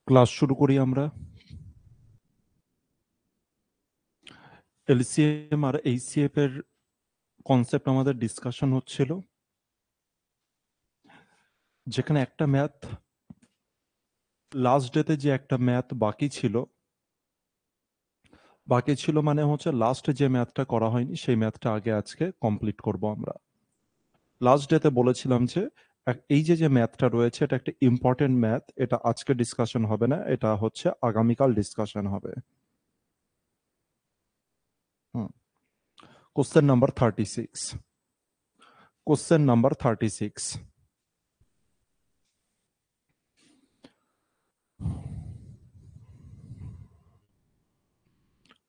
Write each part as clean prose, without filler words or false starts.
Class শুরু করি আমরা। এলসিএম আর এইচসিএফ এর কনসেপ্ট আমাদের ডিসকাশন হচ্ছিল, যেখানে একটা ম্যাথ লাস্ট ডেতে যে একটা ম্যাথ বাকি ছিল মানে হচ্ছে লাস্ট যে ম্যাথটা করা হয়নি সেই ম্যাথটা আগে আজকে কমপ্লিট করব আমরা। লাস্ট ডেতে বলেছিলাম যে এই যে ম্যাথটা রয়েছে এটা একটা ইম্পর্টেন্ট ম্যাথ, এটা আজকে ডিসকাশন হবে না, এটা হচ্ছে আগামীকাল ডিসকাশন হবে। Question number 36। Question number 36।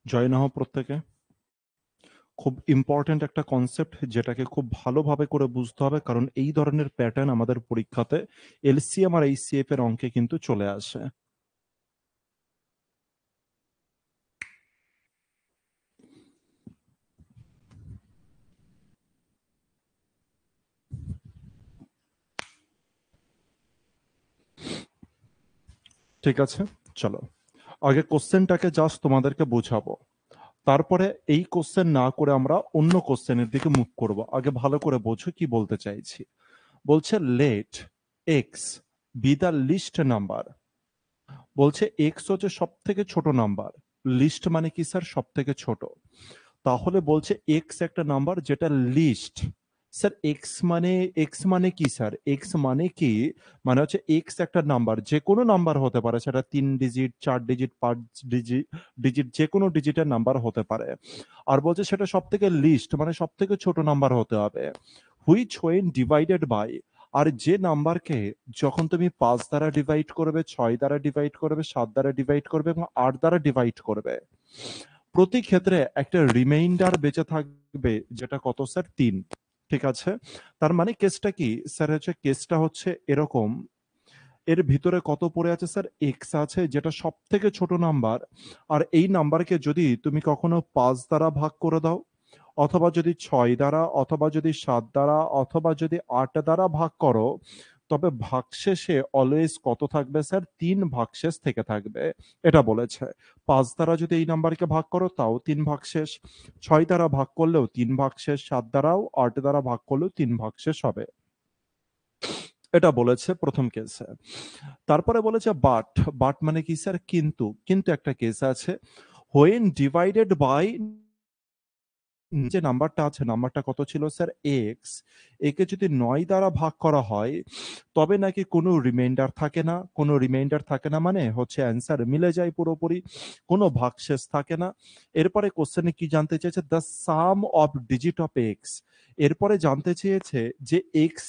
জয় না হোক প্রত্যেকে। খুব ইম্পর্টেন্ট একটা কনসেপ্ট, যেটাকে খুব ভালোভাবে করে বুঝতে হবে, কারণ এই ধরনের প্যাটার্ন আমাদের পরীক্ষাতে এলসিএম আর এইচসিএফ এর অঙ্কে কিন্তু চলে আসে। ঠিক আছে, চলো আগে কোশ্চেনটাকে জাস্ট তোমাদেরকে বোঝাবো, তারপরে এই কোশ্চেন না করে আমরা অন্য কোশ্চেনের দিকে মুভ করব। আগে ভালো করে বোঝো কি বলতে চাইছি। বলছে let x be the least number. বলছে এক্স হচ্ছে সব থেকে ছোট নাম্বার। লিস্ট মানে কি স্যার? সব থেকে ছোট। তাহলে বলছে এক্স একটা নাম্বার যেটা লিস্ট। স্যার এক্স মানে কি স্যার? এক্স মানে কি? মানে হচ্ছে এক্স একটা নাম্বার, যে কোনো নাম্বার হতে পারে, সেটা 3 ডিজিট, 4 ডিজিট, 5 ডিজিট, যে কোনো ডিজিটের নাম্বার হতে পারে। আর বলছে সেটা সব থেকে লিস্ট মানে সব থেকে ছোট নাম্বার হতে হবে। Which when divided by. আর যে নাম্বারকে যখন তুমি 5 দ্বারা ডিভাইড করবে, 6 দ্বারা ডিভাইড করবে, 7 দ্বারা ডিভাইড করবে এবং 8 দ্বারা ডিভাইড করবে, প্রতি ক্ষেত্রে একটা রিমাইন্ডার বেঁচে থাকবে, যেটা কত স্যার? 3। ঠিক আছে, তার মানে কেসটা কি স্যার? হচ্ছে কেসটা হচ্ছে এরকম, এর ভিতরে কত পড়ে আছে স্যার? এক্স আছে, যেটা সব থেকে ছোট নাম্বার। আর এই নাম্বারকে যদি তুমি কখনো 5 দ্বারা ভাগ করে দাও, অথবা যদি 6 দ্বারা, অথবা যদি 7 দ্বারা, অথবা যদি 8 দ্বারা ভাগ করো, তবে ভাগশেষে অলওয়েজ কত থাকবে স্যার? 3 ভাগশেষ থেকে থাকবে। এটা বলেছে। 5 দ্বারা যদি এই নাম্বারকে ভাগ করো তাও 3 ভাগশেষ, 6 দ্বারা ভাগ করলেও 3 ভাগশেষ, 7 দ্বারাও, 8 দ্বারা ভাগ করলেও 3 ভাগশেষ হবে। এটা বলেছে প্রথম কেসে। তারপরে বলেছে বাট। বাট মানে কি স্যার? কিন্তু। কিন্তু একটা কেস আছে, হোয়েন ডিভাইডেড বাই। যে নাম্বারটা আছে, নাম্বারটা কত ছিল স্যার? এক্স। একে যদি 9 দ্বারা ভাগ করা হয়, তবে নাকি কোনো রিমাইন্ডার থাকে না। কোনো রিমাইন্ডার থাকে না মানে হচ্ছে অ্যান্সার মিলে যায় পুরোপুরি, কোনো ভাগশেষ থাকে না। এরপরে কোশ্চেনে কি জানতে চেয়েছে? The sum of digit of x. এরপরে জানতে চেয়েছে যে এক্স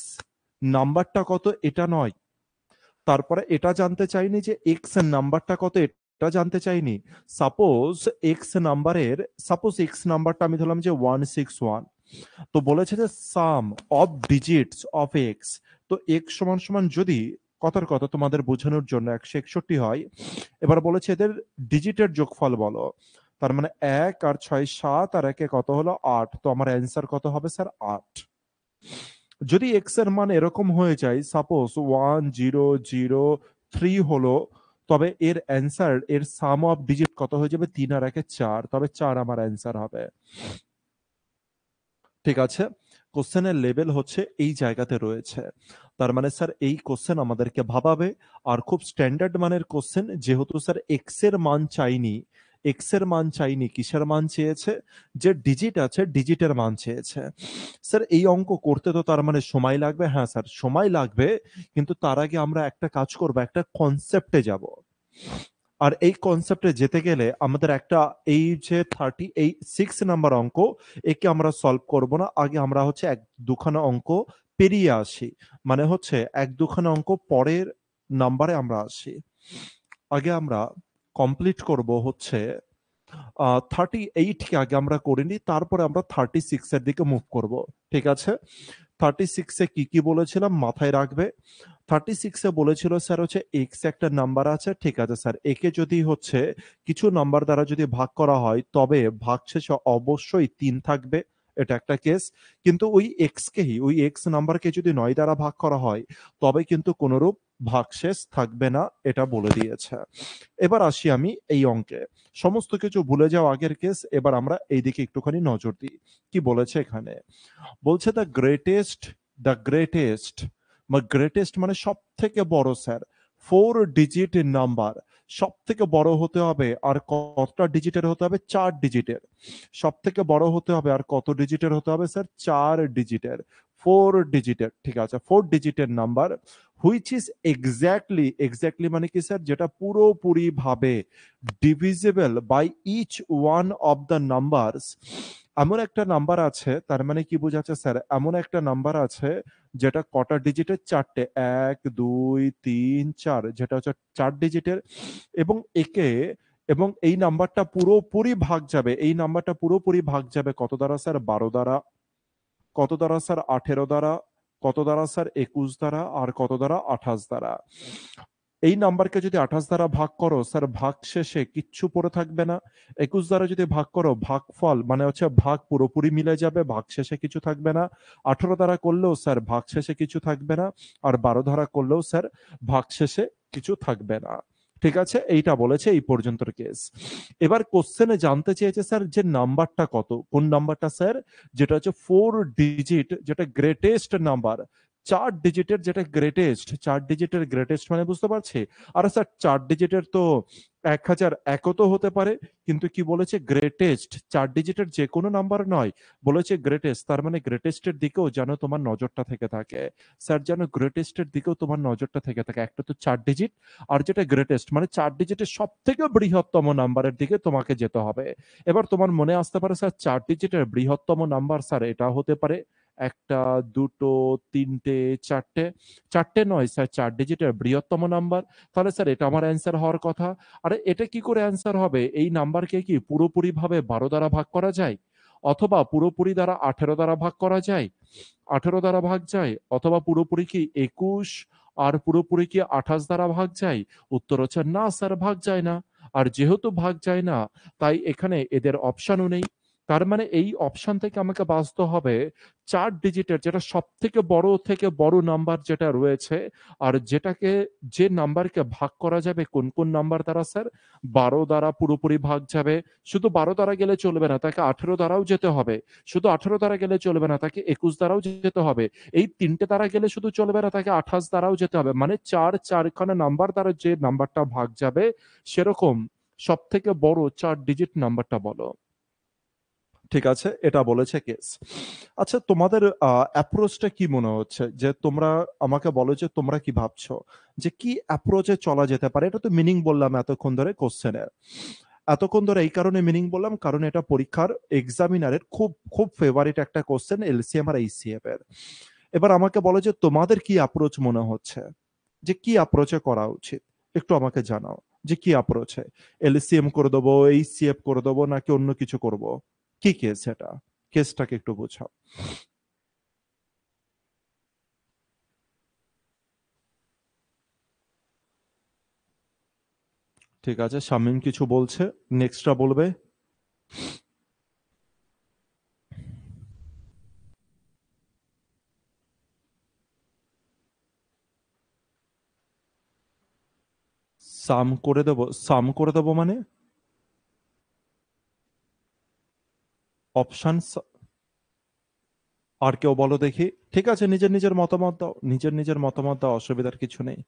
নাম্বারটা কত, এটা নয়। তারপরে এটা জানতে চাইনি যে এক্স নাম্বারটা কত, এটা জানতে চাইনি। সাপোজ এক্স নাম্বারটা আমি ধরলাম যে 161। তো বলেছে যে সাম অফ ডিজিটস অফ এক্স। তো এক্স সমান সমান যদি কথার কথা তোমাদের বোঝানোর জন্য 161 হয়, এবার বলেছে এদের ডিজিটের যোগফল বলো। তার মানে 1 আর 6 7, আর একে কত হলো? 8। তো আমার অ্যান্সার কত হবে স্যার? 8। যদি এক্স এর মান এরকম হয়ে যায়, সাপোজ 1003 হলো, তবে এর অ্যান্সার, এর সাম অফ ডিজিট কত হয়ে যাবে? 3 আর 1 4, তবে 4 আমার অ্যান্সার হবে। ঠিক আছে, কোশ্চেনের লেভেল হচ্ছে এই জায়গাতে রয়েছে। তার মানে স্যার এই কোশ্চেন আমাদেরকে ভাবাবে, আর খুব স্ট্যান্ডার্ড মানের কোশ্চেন, যেহেতু স্যার এক্স এর মান চাইনি। এক্স এর মান চাইনি, কিসের মান চেয়েছে? যে ডিজিট আছে, ডিজিটের মান চেয়েছে। স্যার এই অঙ্ক করতে তো তার মানে সময় লাগবে। হ্যাঁ স্যার সময় লাগবে, কিন্তু তার আগে আমরা একটা কাজ করব, একটা কনসেপ্টে যাব। আর এই কনসেপ্টে যেতে গেলে আমাদের একটা, এই যে 36 নাম্বার অঙ্ক, একে আমরা সলভ করব না, আগে আমরা হচ্ছে এক দুখানা অঙ্ক পেরিয়ে আসি। মানে হচ্ছে এক দুখানা অঙ্ক পরের নাম্বারে আমরা আসি। আগে আমরা কমপ্লিট করব হচ্ছে 38 কে আগে আমরা করে নিই, তারপরে আমরা 36 এর দিকে মুভ করব। ঠিক আছে, 36 এ কি কি বলেছিলাম মাথায় রাখবে। 36 এ বলেছিল স্যার হচ্ছে এক্স একটা নাম্বার আছে। ঠিক আছে স্যার, একে যদি হচ্ছে কিছু নাম্বার দ্বারা যদি ভাগ করা হয়, তবে ভাগশেষে অবশ্যই 3 থাকবে। এটা একটা কেস। কিন্তু ওই এক্স নাম্বারকে যদি 9 দ্বারা ভাগ করা হয়, তবে কিন্তু কোনরূপ ভাগশেষ থাকবে না, এটা বলে দিয়েছে। এবার আসি আমি এই অঙ্কে। সমস্ত কিছু ভুলে যাও আগের কেস, এবার আমরা এইদিকে একটুখানি নজর দিই। কি বলেছে এখানে? বলছে দ্য গ্রেটেস্ট বা গ্রেটেস্ট মানে সব থেকে বড় স্যার, 4 ডিজিট নাম্বার। সব থেকে বড় হতে হবে আর কতটা ডিজিটের হতে হবে? 4 ডিজিটের। সব থেকে বড় হতে হবে আর কত ডিজিটের হতে হবে স্যার? 4 ডিজিটের। 4 ডিজিটের, ঠিক আছে, 4 ডিজিটের নাম্বার হুইচ ইজ এক্স্যাক্টলি মানে কি স্যার? যেটা পুরোপুরি ভাবে divisible by each one of the numbers. এমন একটা নাম্বার আছে, তার মানে কি বোঝাচ্ছে স্যার? এমন একটা নাম্বার আছে যেটা কটা ডিজিটের? 4টে। 1 2 3 4, যেটা হচ্ছে 4 ডিজিটের। এবং একে এবং এই নাম্বারটা পুরোপুরি ভাগ যাবে, এই নাম্বারটা পুরোপুরি ভাগ যাবে কত দ্বারা স্যার? 12 দ্বারা। কত দ্বারা স্যার? 18 দ্বারা। কত দ্বারা স্যার? 21 দ্বারা। আর কত দ্বারা? 28 দ্বারা। এই নাম্বারকে যদি 28 দ্বারা ভাগ করো স্যার, ভাগ শেষে কিচ্ছু পড়ে থাকবে না। 21 দ্বারা যদি ভাগ করো, ভাগফল মানে হচ্ছে ভাগ পুরোপুরি মিলে যাবে, ভাগ শেষে কিছু থাকবে না। 18 দ্বারা করলেও স্যার ভাগ শেষে কিছু থাকবে না। আর 12 দ্বারা করলেও স্যার ভাগ শেষে কিছু থাকবে না। ঠিক আছে, এইটা বলেছে এই পর্যন্তর কেস। এবার কোশ্চেনে জানতে চেয়েছে স্যার যে নাম্বারটা কত। কোন নাম্বারটা স্যার? যেটা হচ্ছে 4 ডিজিট, যেটা গ্রেটেস্ট নাম্বার। 4 ডিজিটের যেটা গ্রেটেস্ট, 4 ডিজিটের গ্রেটেস্ট মানে বুঝতে পারছি। আর স্যার 4 ডিজিটের তো 1001ও তো হতে পারে, কিন্তু কি বলেছে? গ্রেটেস্ট। 4 ডিজিটের যে কোনো নাম্বার নয়, বলেছে গ্রেটেস্ট। তার মানে গ্রেটেস্টের দিকেও যেন তোমার নজরটা থেকে থাকে স্যার, যেন গ্রেটেস্টের দিকেও তোমার নজরটা থেকে থাকে। একটা তো 4 ডিজিট, আর যেটা গ্রেটেস্ট মানে 4 ডিজিটের সব থেকে বৃহত্তম নাম্বারের দিকে তোমাকে যেতে হবে। এবার তোমার মনে আসতে পারে স্যার 4 ডিজিটের বৃহত্তম নাম্বার স্যার এটা হতে পারে একটা, দুটো, তিনটে, চারটে। চারটে নয় স্যার, 4 ডিজিটের বৃহত্তম নাম্বার। তাহলে স্যার এটা আমার অ্যান্সার হওয়ার কথা। আরে এটা কি করে অ্যান্সার হবে? এই নাম্বারকে কি পুরোপুরি ভাবে 12 দ্বারা ভাগ করা যায়, অথবা পুরোপুরি দ্বারা 18 দ্বারা ভাগ করা যায়? 18 দ্বারা ভাগ যায়, অথবা পুরোপুরি কি 21 আর পুরোপুরি কি 28 দ্বারা ভাগ যায়? উত্তর হচ্ছে না স্যার, ভাগ যায় না। আর যেহেতু ভাগ যায় না, তাই এখানে এদের অপশনও নেই। তার মানে এই অপশন থেকে আমাকে বাঁচতে হবে 4 ডিজিটের যেটা সব থেকে বড় নাম্বার যেটা রয়েছে, আর যেটাকে, যে নাম্বারকে ভাগ করা যাবে কোন কোন নাম্বার দ্বারা স্যার? 12 দ্বারা পুরোপুরি ভাগ যাবে। শুধু 12 দ্বারা গেলে চলবে না, তাকে 18 দ্বারাও যেতে হবে। শুধু 18 দ্বারা গেলে চলবে না, তাকে 21 দ্বারাও যেতে হবে। এই তিনটে দ্বারা গেলে শুধু চলবে না, তাকে 28 দ্বারাও যেতে হবে। মানে চারখানা নাম্বার দ্বারা যে নাম্বারটা ভাগ যাবে, সেরকম সব থেকে বড় 4 ডিজিট নাম্বারটা বলো। ঠিক আছে, এটা বলেছে কেস। আচ্ছা, তোমাদের অ্যাপ্রোচটা কি মনে হচ্ছে? যে তোমরা আমাকে বলো যে তোমরা কি ভাবছো যে কি অ্যাপ্রোচে চলা যেতে পারে? এটা তো মিনিং বললাম এতক্ষণ ধরে কোশ্চেনের। এতক্ষণ ধরে এই কারণে মিনিং বললাম কারণ এটা পরীক্ষার এক্সামিনারের খুব খুব ফেভারিট একটা কোশ্চেন, এলসিএম আর এইচসিএফ এর। এবার আমাকে বলো যে তোমাদের কি অ্যাপ্রোচ মনে হচ্ছে, যে কি অ্যাপ্রোচে করা উচিত? একটু আমাকে জানাও যে কি অ্যাপ্রোচে, এলসিএম করে দেবো, এইচসিএফ করে দেবো, নাকি অন্য কিছু করব? কি কেস এটা? কেসটাকে একটু বোঝাও। ঠিক আছে, শামীম কিছু বলছে, নেক্সটটা বলবে। সাম করে দেবো মানে অপশন। আর কেউ বলো দেখি। ঠিক আছে, নিজের নিজের মতামত দাও, নিজের নিজের মতামত দাও, অসুবিধার কিছু নেই।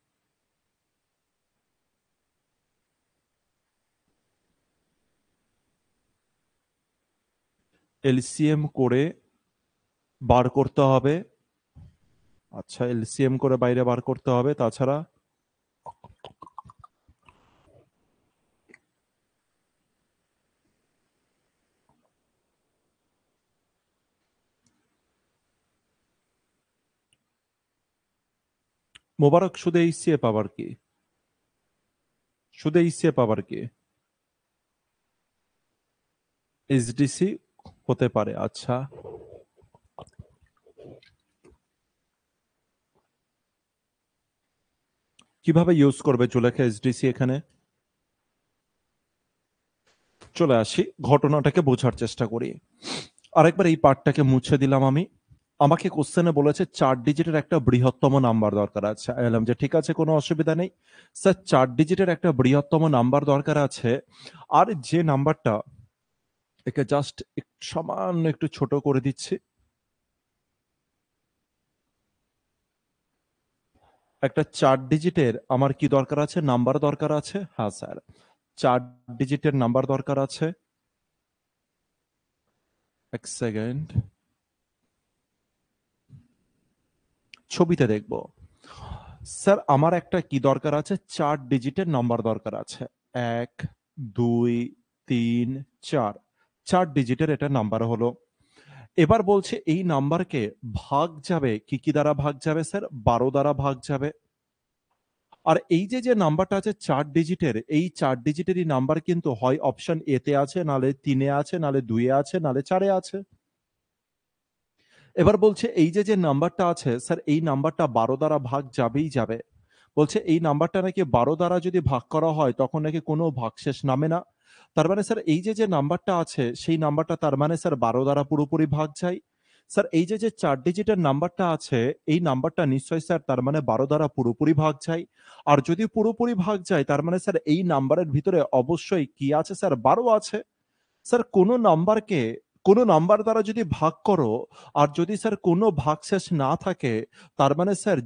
এলসিএম করে বার করতে হবে। আচ্ছা, এলসিএম করে বাইরে বার করতে হবে, তাছাড়া? মোবারক, শুধু এইচসিএফ আবার কি? শুধু এইচসিএফ আবার কি? এইচডিসি হতে পারে, আচ্ছা। কিভাবে ইউজ করবে জুলেখা এইচডিসি এখানে? চলে আসি, ঘটনাটাকে বোঝার চেষ্টা করি। আরেকবার এই পার্টটাকে মুছে দিলাম আমি। আমাকে কোশ্চেনে বলেছে 4 ডিজিটের একটা বৃহত্তম নাম্বার দরকার আছে। আমি বললাম যে ঠিক আছে, কোনো অসুবিধা নেই। স্যার 4 ডিজিটের একটা বৃহত্তম নাম্বার দরকার আছে। আর যে নাম্বারটা, একে জাস্ট সামান্য একটু ছোট করে দিচ্ছি। একটা 4 ডিজিটের আমার কি দরকার আছে? নাম্বার দরকার আছে। হ্যাঁ স্যার, 4 ডিজিটের নাম্বার দরকার আছে। এক সেকেন্ড, ছবিতে দেখব। স্যার আমার একটা কি দরকার আছে? 4 ডিজিটের নাম্বার দরকার আছে। 1, 2, 3, 4। 4 ডিজিটের এটা নাম্বার হলো। এবার বলছে এই নাম্বারকে ভাগ যাবে কি কি দ্বারা ভাগ যাবে স্যার? 12 দ্বারা ভাগ যাবে। আর এই যে যে নাম্বারটা আছে 4 ডিজিটের, এই 4 ডিজিটেরই নাম্বার কিন্তু হয় অপশন এ তে আছে, নালে 3 এ আছে, নালে 2 এ আছে, নালে 4 এ আছে। এবার বলছে এই যে যে নাম্বারটা আছে স্যার, এই নাম্বারটা 12 দ্বারা ভাগ যাবেই যাবে। বলছে এই নাম্বারটা নাকি 12 দ্বারা যদি ভাগ করা হয় তখন নাকি কোনো ভাগশেষ নামে না। তার মানে স্যার এই যে যে নাম্বারটা আছে সেই নাম্বারটা তার মানে স্যার 12 দ্বারা পুরোপুরি ভাগ যায়। স্যার এই যে যে 4 ডিজিটের নাম্বারটা আছে এই নাম্বারটা নিশ্চয়ই স্যার তার মানে 12 দ্বারা পুরোপুরি ভাগ যায়। আর যদি পুরোপুরি ভাগ যায় তার মানে স্যার এই নাম্বারের ভিতরে অবশ্যই কি আছে স্যার? 12 আছে। স্যার কোনো নাম্বারকে কোনো নাম্বার দ্বারা যদি ভাগ করো আর যদি স্যার কোনো ভাগশেষ না থাকে, তার মানে স্যার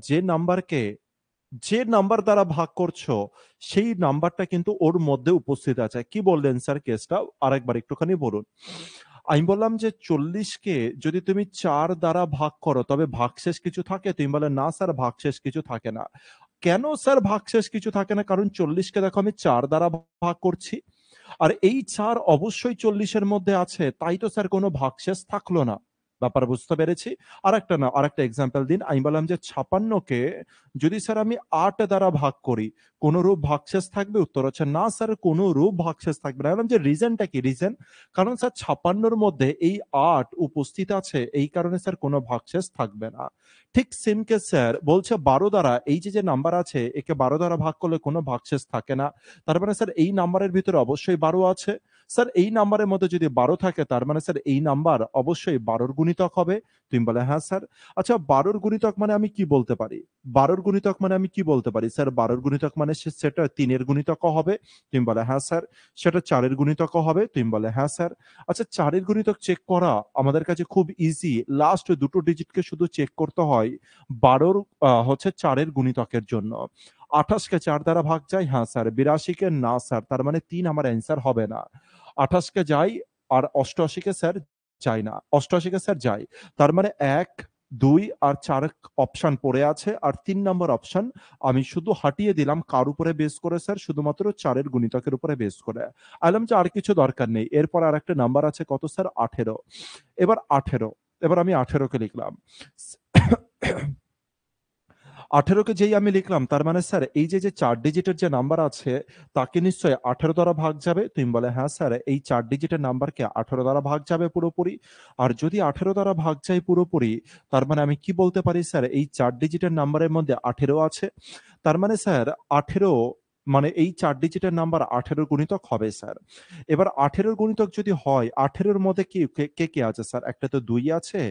যে নাম্বার দ্বারা ভাগ করছো সেই নাম্বারটা কিন্তু ওর মধ্যে উপস্থিত আছে। কি বললেন স্যার কেসটা? আরেকবার একটুখানি বলুন। আমি বললাম যে 40 কে যদি তুমি 4 দ্বারা ভাগ করো তবে ভাগশেষ কিছু থাকে? তুমি বলে না স্যার, ভাগশেষ কিছু থাকে না। কেন স্যার ভাগশেষ কিছু থাকে না? কারণ 40 কে দেখো আমি 4 দ্বারা ভাগ করছি। আর এই 4 অবশ্যই 40 এর মধ্যে আছে। তাই তো স্যার কোনো ভাগশেষ থাকলো না। ব্যাপার বুঝতে পেরেছি? আরেকটা এক্সাম্পল দিন। আমি বললাম যে 56 কে যদি স্যার আমি 8 দ্বারা ভাগ করি, কোনরূপ ভাগশেষ থাকবে? উত্তর হচ্ছে না স্যার, কোনরূপ ভাগশেষ থাকবে না। আমি বললাম যে রিজনটা কি? রিজন, কারণ স্যার 56 র মধ্যে এই 8 উপস্থিত আছে, এই কারণে স্যার কোনো ভাগশেষ থাকবে না। ঠিক সেম কেস স্যার বলছে 12 দ্বারা, এই যে নাম্বার আছে একে 12 দ্বারা ভাগ করলে কোনো ভাগশেষ থাকে না। তার মানে স্যার এই নাম্বারের ভিতরে অবশ্যই 12 আছে। স্যার এই নাম্বারের মধ্যে যদি 12 থাকে তার মানে স্যার এই নাম্বার অবশ্যই 12 র গুণিতক হবে। তুমি বলে হ্যাঁ স্যার। আচ্ছা 12 র গুণিতক মানে আমি কি বলতে পারি? 12 র গুণিতক মানে আমি কি বলতে পারি? স্যার 12 র গুণিতক মানে সেটা 3 এর গুণিতকও হবে। তুমি বলে হ্যাঁ স্যার। সেটা 4 এর গুণিতকও হবে। তুমি বলে হ্যাঁ স্যার। আচ্ছা 4 এর গুণিতক চেক করা আমাদের কাছে খুব ইজি। লাস্ট দুটো ডিজিটকে শুধু চেক করতে হয় 12 র হচ্ছে 4 এর গুণিতকের জন্য। 28 কে 4 দ্বারা ভাগ যায়? হ্যাঁ স্যার। 82 কে না স্যার। তার মানে 3 আমার অ্যান্সার হবে না। 28 কে যাই আর 88 কে স্যার যায় না। 88 কে স্যার যায়। তার মানে ১, ২ আর ৪ অপশন পড়ে আছে। আর ৩ নাম্বার অপশন আমি শুধু হাটিয়ে দিলাম কার উপরে বেস করে স্যার? শুধুমাত্র ৪ এর গুণিতকের উপরে বেস করে। বললাম যে আর কিছু দরকার নেই। এরপর আরেকটা নাম্বার আছে কত স্যার? 18। এবার 18, এবার আমি 18 কে লিখলাম। 18 কে যেই আমি লিখলাম তার মানে স্যার এই যে 4 ডিজিটের যে নাম্বার আছে তাকে নিশ্চয়ই 18 দ্বারা ভাগ যাবে। তুমি বলে হ্যাঁ স্যার, এই 4 ডিজিটের নাম্বারকে 18 দ্বারা ভাগ যাবে পুরোপুরি। আর যদি 18 দ্বারা ভাগ যায় পুরোপুরি, তার মানে আমি কি বলতে পারি স্যার? এই 4 ডিজিটের নাম্বারের মধ্যে 18 আছে। তার মানে স্যার 18 মানে এই 4 ডিজিটের নাম্বার 18 গুণিতক হবে স্যার। এবার 18 গুণিতক যদি হয় 18 এর মধ্যে কে আছে স্যার? একটা তো 2 আছে,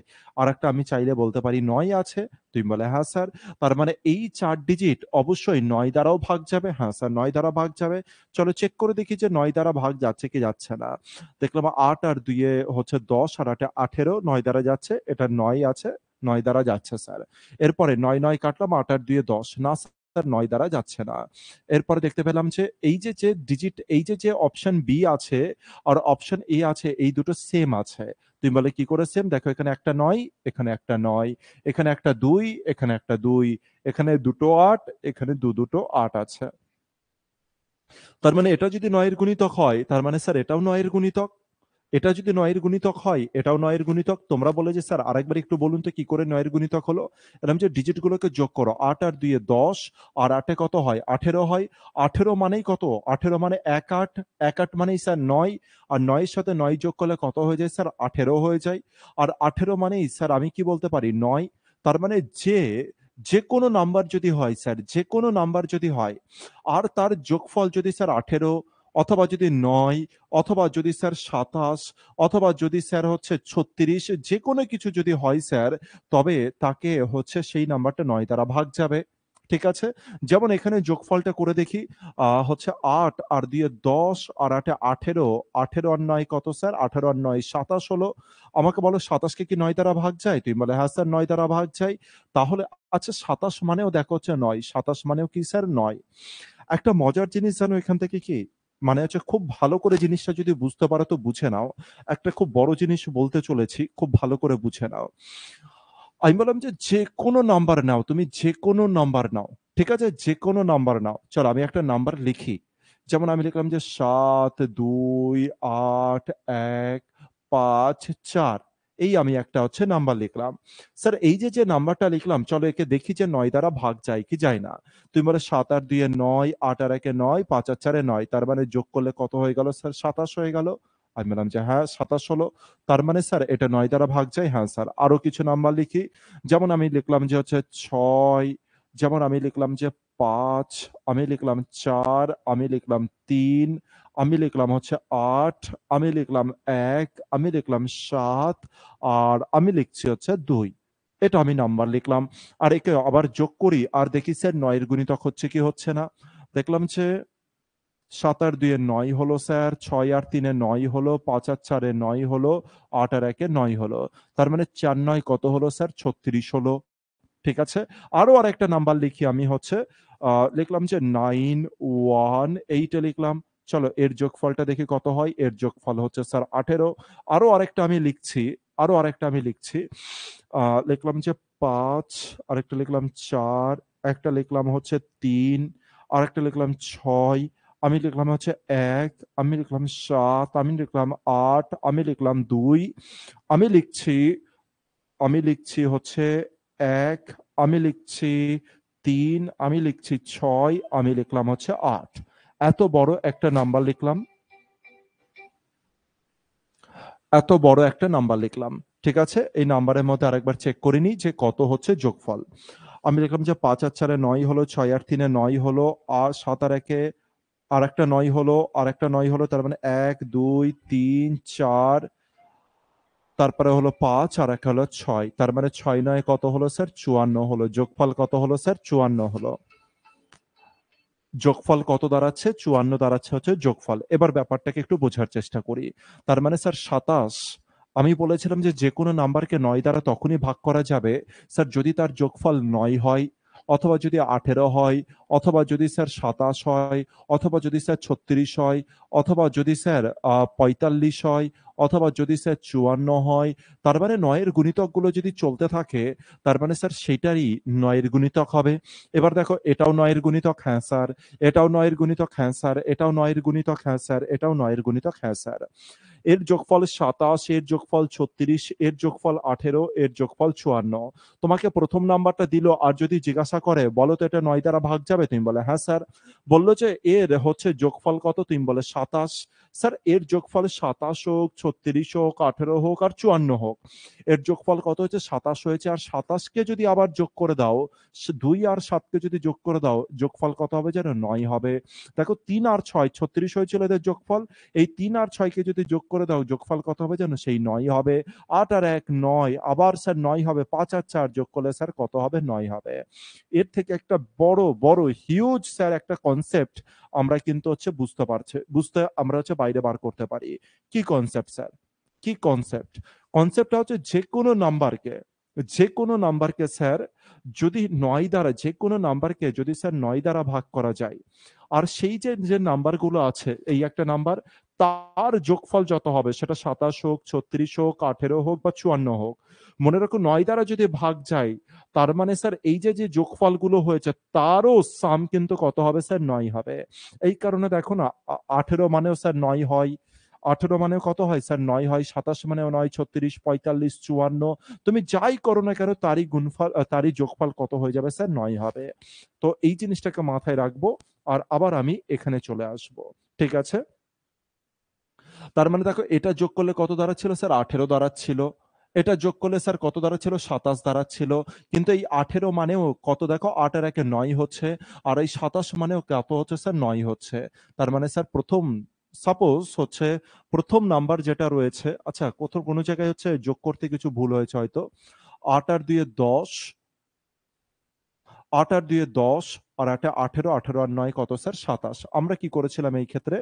আরেকটা আমি চাইলে বলতে পারি 9 আছে। তুমি বলে হ্যাঁ স্যার। তার মানে এই 4 ডিজিট অবশ্যই 9 দ্বারাও ভাগ যাবে। হ্যাঁ স্যার, 9 দ্বারা ভাগ যাবে। চলো চেক করে দেখি যে 9 দ্বারা ভাগ যাচ্ছে কি যাচ্ছে না। দেখলাম ৮ আর ২ এ হচ্ছে ১০ আর ৮ এ ১৮, ৯ দ্বারা যাচ্ছে। এটা 9 আছে, ৯ দ্বারা যাচ্ছে স্যার। এরপরে ৯, ৯ কাটলাম, ৮ আর ২ এ ১০। না স্যার, ৯ দ্বারা যাচ্ছে না। এরপরে দেখতে পেলাম যে এই যে ডিজিট, এই যে অপশন বি আছে আর অপশন এ আছে, এই দুটো সেম আছে। তুমি বলে কি করে সেম? দেখো এখানে একটা ৯, এখানে একটা ৯, এখানে একটা ২, এখানে একটা ২, এখানে দুটো ৮, এখানে দুটো ৮ আছে। তার মানে এটা যদি ৯ এর গুণিতক হয়, তার মানে স্যার এটাও ৯ এর গুণিতক। এটা যদি ৯ এর গুণিতক হয়, এটাও ৯ এর গুণিতক। তোমরা বলে যে স্যার আরেকবার একটু বলুন তো কি করে ৯ এর গুণিতক হলো? এরকম যে ডিজিট গুলোকে যোগ করো। ৮ আর ২ এ ১০ আর ৮ এ কত হয়? ১৮ হয়। ১৮ মানেই কত? ১৮ মানে ১৮, ১৮ মানেই স্যার ৯, আর ৯ এর সাথে ৯ যোগ করলে কত হয়ে যায় স্যার? ১৮ হয়ে যায়। আর ১৮ মানেই স্যার আমি কি বলতে পারি? ৯। তার মানে যেকোনো নাম্বার যদি হয় স্যার, যেকোনো নাম্বার যদি হয় আর তার যোগফল যদি স্যার ১৮ অথবা যদি ৯, অথবা যদি স্যার ২৭, অথবা যদি স্যার হচ্ছে ৩৬, যেকোনো কিছু যদি হয় স্যার, তবে তাকে হচ্ছে সেই নাম্বারটা ৯ দ্বারা ভাগ যাবে। ঠিক আছে? যেমন এখানে যোগফলটা করে দেখি। হচ্ছে ৮ আর ২ এ ১০ আর ৮ এ ১৮, ১৮ আর ৯ কত স্যার? ১৮ আর ৯ ২৭ হলো। আমাকে বলো ২৭ কে কি ৯ দ্বারা ভাগ যায়? তুমি বলে, "হ্যাঁ স্যার ৯ দ্বারা ভাগ যায়।" তাহলে আচ্ছা ২৭ মানেও দেখো হচ্ছে ৯, ২৭ মানেও কি স্যার ৯। একটা মজার জিনিস জানো এখান থেকে কি? মানে হচ্ছে খুব ভালো করে জিনিসটা যদি বুঝতে পারো তো বুঝে নাও। একটা খুব বড় জিনিস বলতে চলেছি, খুব ভালো করে বুঝে নাও। আমি বললাম যে, "যেকোনো নাম্বার নাও, তুমি যেকোনো নাম্বার নাও।" ঠিক আছে? যেকোনো নাম্বার নাও। চলো আমি একটা নাম্বার লিখি। যেমন আমি লিখলাম যে ৭, ২, ৮, ১, ৫, ৪। এই আমি একটা হচ্ছে নাম্বার লিখলাম। স্যার এই যে নাম্বারটা লিখলাম, চলো একে দেখি যে ৯ দ্বারা ভাগ যায় কি যায় না? তুমি বলে ৭ আর ২ এ ৯, ৮ আর ১ এ ৯, ৫ আর ৪ এ ৯। তার মানে যোগ করলে কত হয়ে গেল স্যার? ২৭ হয়ে গেল। আমি বললাম যে, "হ্যাঁ ২৭ হলো।" তার মানে স্যার এটা ৯ দ্বারা ভাগ যায়? হ্যাঁ স্যার। আরো কিছু নাম্বার লিখি। যেমন আমি লিখলাম যে হচ্ছে ৬, যেমন আমি লিখলাম যে ৫, আমি লিখলাম ৪, আমি লিখলাম ৩, আমি লিখলাম হচ্ছে ৮, আমি লিখলাম ১, আমি লিখলাম ৭, আর আমি লিখছি হচ্ছে ২। এটা আমি নাম্বার লিখলাম। আর একে আবার যোগ করি আর দেখি স্যার ৯ এর গুণিতক হচ্ছে কি হচ্ছে না? দেখলাম যে ৭ আর ২ এ ৯ হলো স্যার, ৬ আর ৩ এ ৯ হলো, ৫ আর ৪ এ ৯ হলো, ৮ আর ১ এ ৯ হলো। তার মানে ৪-৯ কত হলো স্যার? ৩৬ হলো। ঠিক আছে? আরো আরেকটা নাম্বার লিখি আমি হচ্ছে লিখলাম যে ৯, ১, ৮ এ লিখলাম। চলো এর যোগফলটা দেখি কত হয়? এর যোগফল হচ্ছে স্যার ১৮। আরো আরেকটা আমি লিখছি, আরো আরেকটা আমি লিখছি। আ লিখলাম যে ৫, আরেকটা লিখলাম ৪, একটা লিখলাম হচ্ছে ৩, আরেকটা লিখলাম ৬, আমি লিখলাম হচ্ছে ১, আমি লিখলাম ৭, আমি লিখলাম ৮, আমি লিখলাম ২, আমি লিখছি আমি লিখছি হচ্ছে ১, আমি লিখছি ৩, আমি লিখছি ৬, আমি লিখলাম হচ্ছে ৮। এত বড় একটা নাম্বার লিখলাম। এত বড় একটা নাম্বার লিখলাম। ঠিক আছে? এই নাম্বারের মধ্যে আরেকবার চেক করে নিই যে কত হচ্ছে যোগফল। আমি লিখলাম যে ৫ আর ৪ এ ৯ হলো, ৬ আর ৩ এ ৯ হলো, ৭ আর ১ এ আরেকটা ৯ হলো, আরেকটা ৯ হলো। তার মানে ১, ২, ৩, ৪, তারপরে হলো ৫ আর একটা হলো ৬। তার মানে ৬-৯ কত হলো স্যার? ৫৪ হলো। যোগফল কত হলো স্যার? ৫৪ হলো। যোগফল কত দাঁড়াচ্ছে? ৫৪ দাঁড়াচ্ছে হচ্ছে যোগফল। এবার ব্যাপারটাকে একটু বোঝার চেষ্টা করি। তার মানে স্যার ২৭, আমি বলেছিলাম যে যেকোনো নাম্বারকে ৯ দ্বারা তখনই ভাগ করা যাবে স্যার যদি তার যোগফল ৯ হয়, অথবা যদি ১৮ হয়, অথবা যদি স্যার ২৭ হয়, অথবা যদি স্যার ৩৬ হয়, অথবা যদি স্যার ৪৫ হয়, অথবা যদি স্যার ৫৪ হয়। তার মানে ৯ এর গুণিতকগুলো যদি চলতে থাকে, তার মানে স্যার সেটারই ৯ এর গুণিতক হবে। এবার দেখো এটাও ৯ এর গুণিতক, হ্যাঁ স্যার। এটাও ৯ এর গুণিতক, হ্যাঁ স্যার। এটাও ৯ এর গুণিতক, হ্যাঁ স্যার। এটাও ৯ এর গুণিতক, হ্যাঁ স্যার। এর যোগফল ২৭, এর যোগফল ৩৬, এর যোগফল ১৮, এর যোগফল ৫৪। তোমাকে ১ম নাম্বারটা দিল আর যদি জিজ্ঞাসা করে, "বলো তো এটা ৯ দ্বারা ভাগ যাবে?" তুমি বলে, "হ্যাঁ স্যার।" বলল যে, "এর হচ্ছে যোগফল কত?" তুমি বলে, "২৭।" স্যার এর যোগফল ২৭ হোক, ৩৬ হোক, ১৮ হোক আর ৫৪ হোক। এর যোগফল কত হয়েছে? ২৭ হয়েছে। আর ২৭ কে যদি আবার যোগ করে দাও, ২ আর ৭ কে যদি যোগ করে দাও, যোগফল কত হবে জানো? ৯ হবে। দেখো ৩ আর ৬, ৩৬ হয়েছিল এদের যোগফল। এই ৩ আর ৬ কে যদি যোগ করে দাও, যোগফল কত হবে জানো? সেই ৯ হবে। ৮ আর ১ ৯, আবার স্যার ৯ হবে। ৫ আর ৪ যোগ করলে স্যার কত হবে? ৯ হবে। এর থেকে একটা বড় হিউজ স্যার একটা কনসেপ্ট আমরা কিন্তু হচ্ছে বুঝতে আমরা হচ্ছে বাইরে বার করতে পারি। কি কনসেপ্ট স্যার? কি কনসেপ্ট? কনসেপ্টটা হচ্ছে যেকোনো নাম্বারকে স্যার যদি ৯ দ্বারা যেকোনো নাম্বারকে যদি স্যার ৯ দ্বারা ভাগ করা যায়, আর সেই যে নাম্বারগুলো আছে, এই একটা নাম্বার, তার যোগফল যত হবে সেটা ২৭ হোক, ৩৬ হোক, ১৮ হোক বা ৫৪ হোক। মনে রাখো ৯ দ্বারা যদি ভাগ যায়, তার মানে স্যার এই যে যোগফলগুলো হয়েছে তারও সাম কিন্তু কত হবে স্যার? ৯ হবে। এই কারণে দেখো না ১৮ মানেও স্যার ৯ হয়। ১৮ মানেও কত হয় স্যার? ৯ হয়। ২৭ মানেও ৯, ৩৬, ৪৫, ৫৪। তুমি যাই করো না কেন তারই যোগফল কত হয়ে যাবে স্যার? ৯ হবে। তো এই জিনিসটাকে মাথায় রাখবো। আর আবার আমি এখানে চলে আসবো। ঠিক আছে? তার মানে দেখো এটা যোগ করলে কত দাঁড়াচ্ছিল স্যার? ১৮ দাঁড়াচ্ছিল। এটা যোগ করলে স্যার কত দাঁড়াচ্ছিল? 27 দাঁড়াচ্ছিল। কিন্তু এই 18 মানেও কত দেখো ৮ এর একে ৯ হচ্ছে। আর এই 27 মানেও কত হচ্ছে স্যার? ৯ হচ্ছে। তার মানে স্যার সাপোজ হচ্ছে ১ম নাম্বার যেটা রয়েছে, আচ্ছা কোথাও কোনো জায়গায় হচ্ছে যোগ করতে কিছু ভুল হয়েছে হয়তো। ৮ আর ২ এ ১০, ৮ আর ২ এ ১০ আর একটা ১৮, ১৮ আর ৯ কত স্যার? ২৭। আমরা কি করেছিলাম এই ক্ষেত্রে?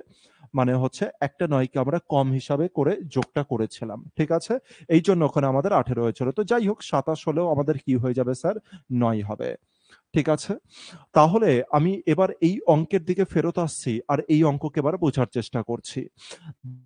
মানে হচ্ছে একটা ৯ কে আমরা কম হিসাবে করে যোগটা করেছিলাম। ঠিক আছে? এইজন্য ওখানে আমাদের ১৮ হয়েছিল। তো যাই হোক ২৭ হলেও আমাদের কি হয়ে যাবে স্যার? ৯ হবে। ঠিক আছে? তাহলে আমি এবার এই অঙ্কের দিকে ফেরত আসছি আর এই অঙ্ককে এবার বোঝার চেষ্টা করছি।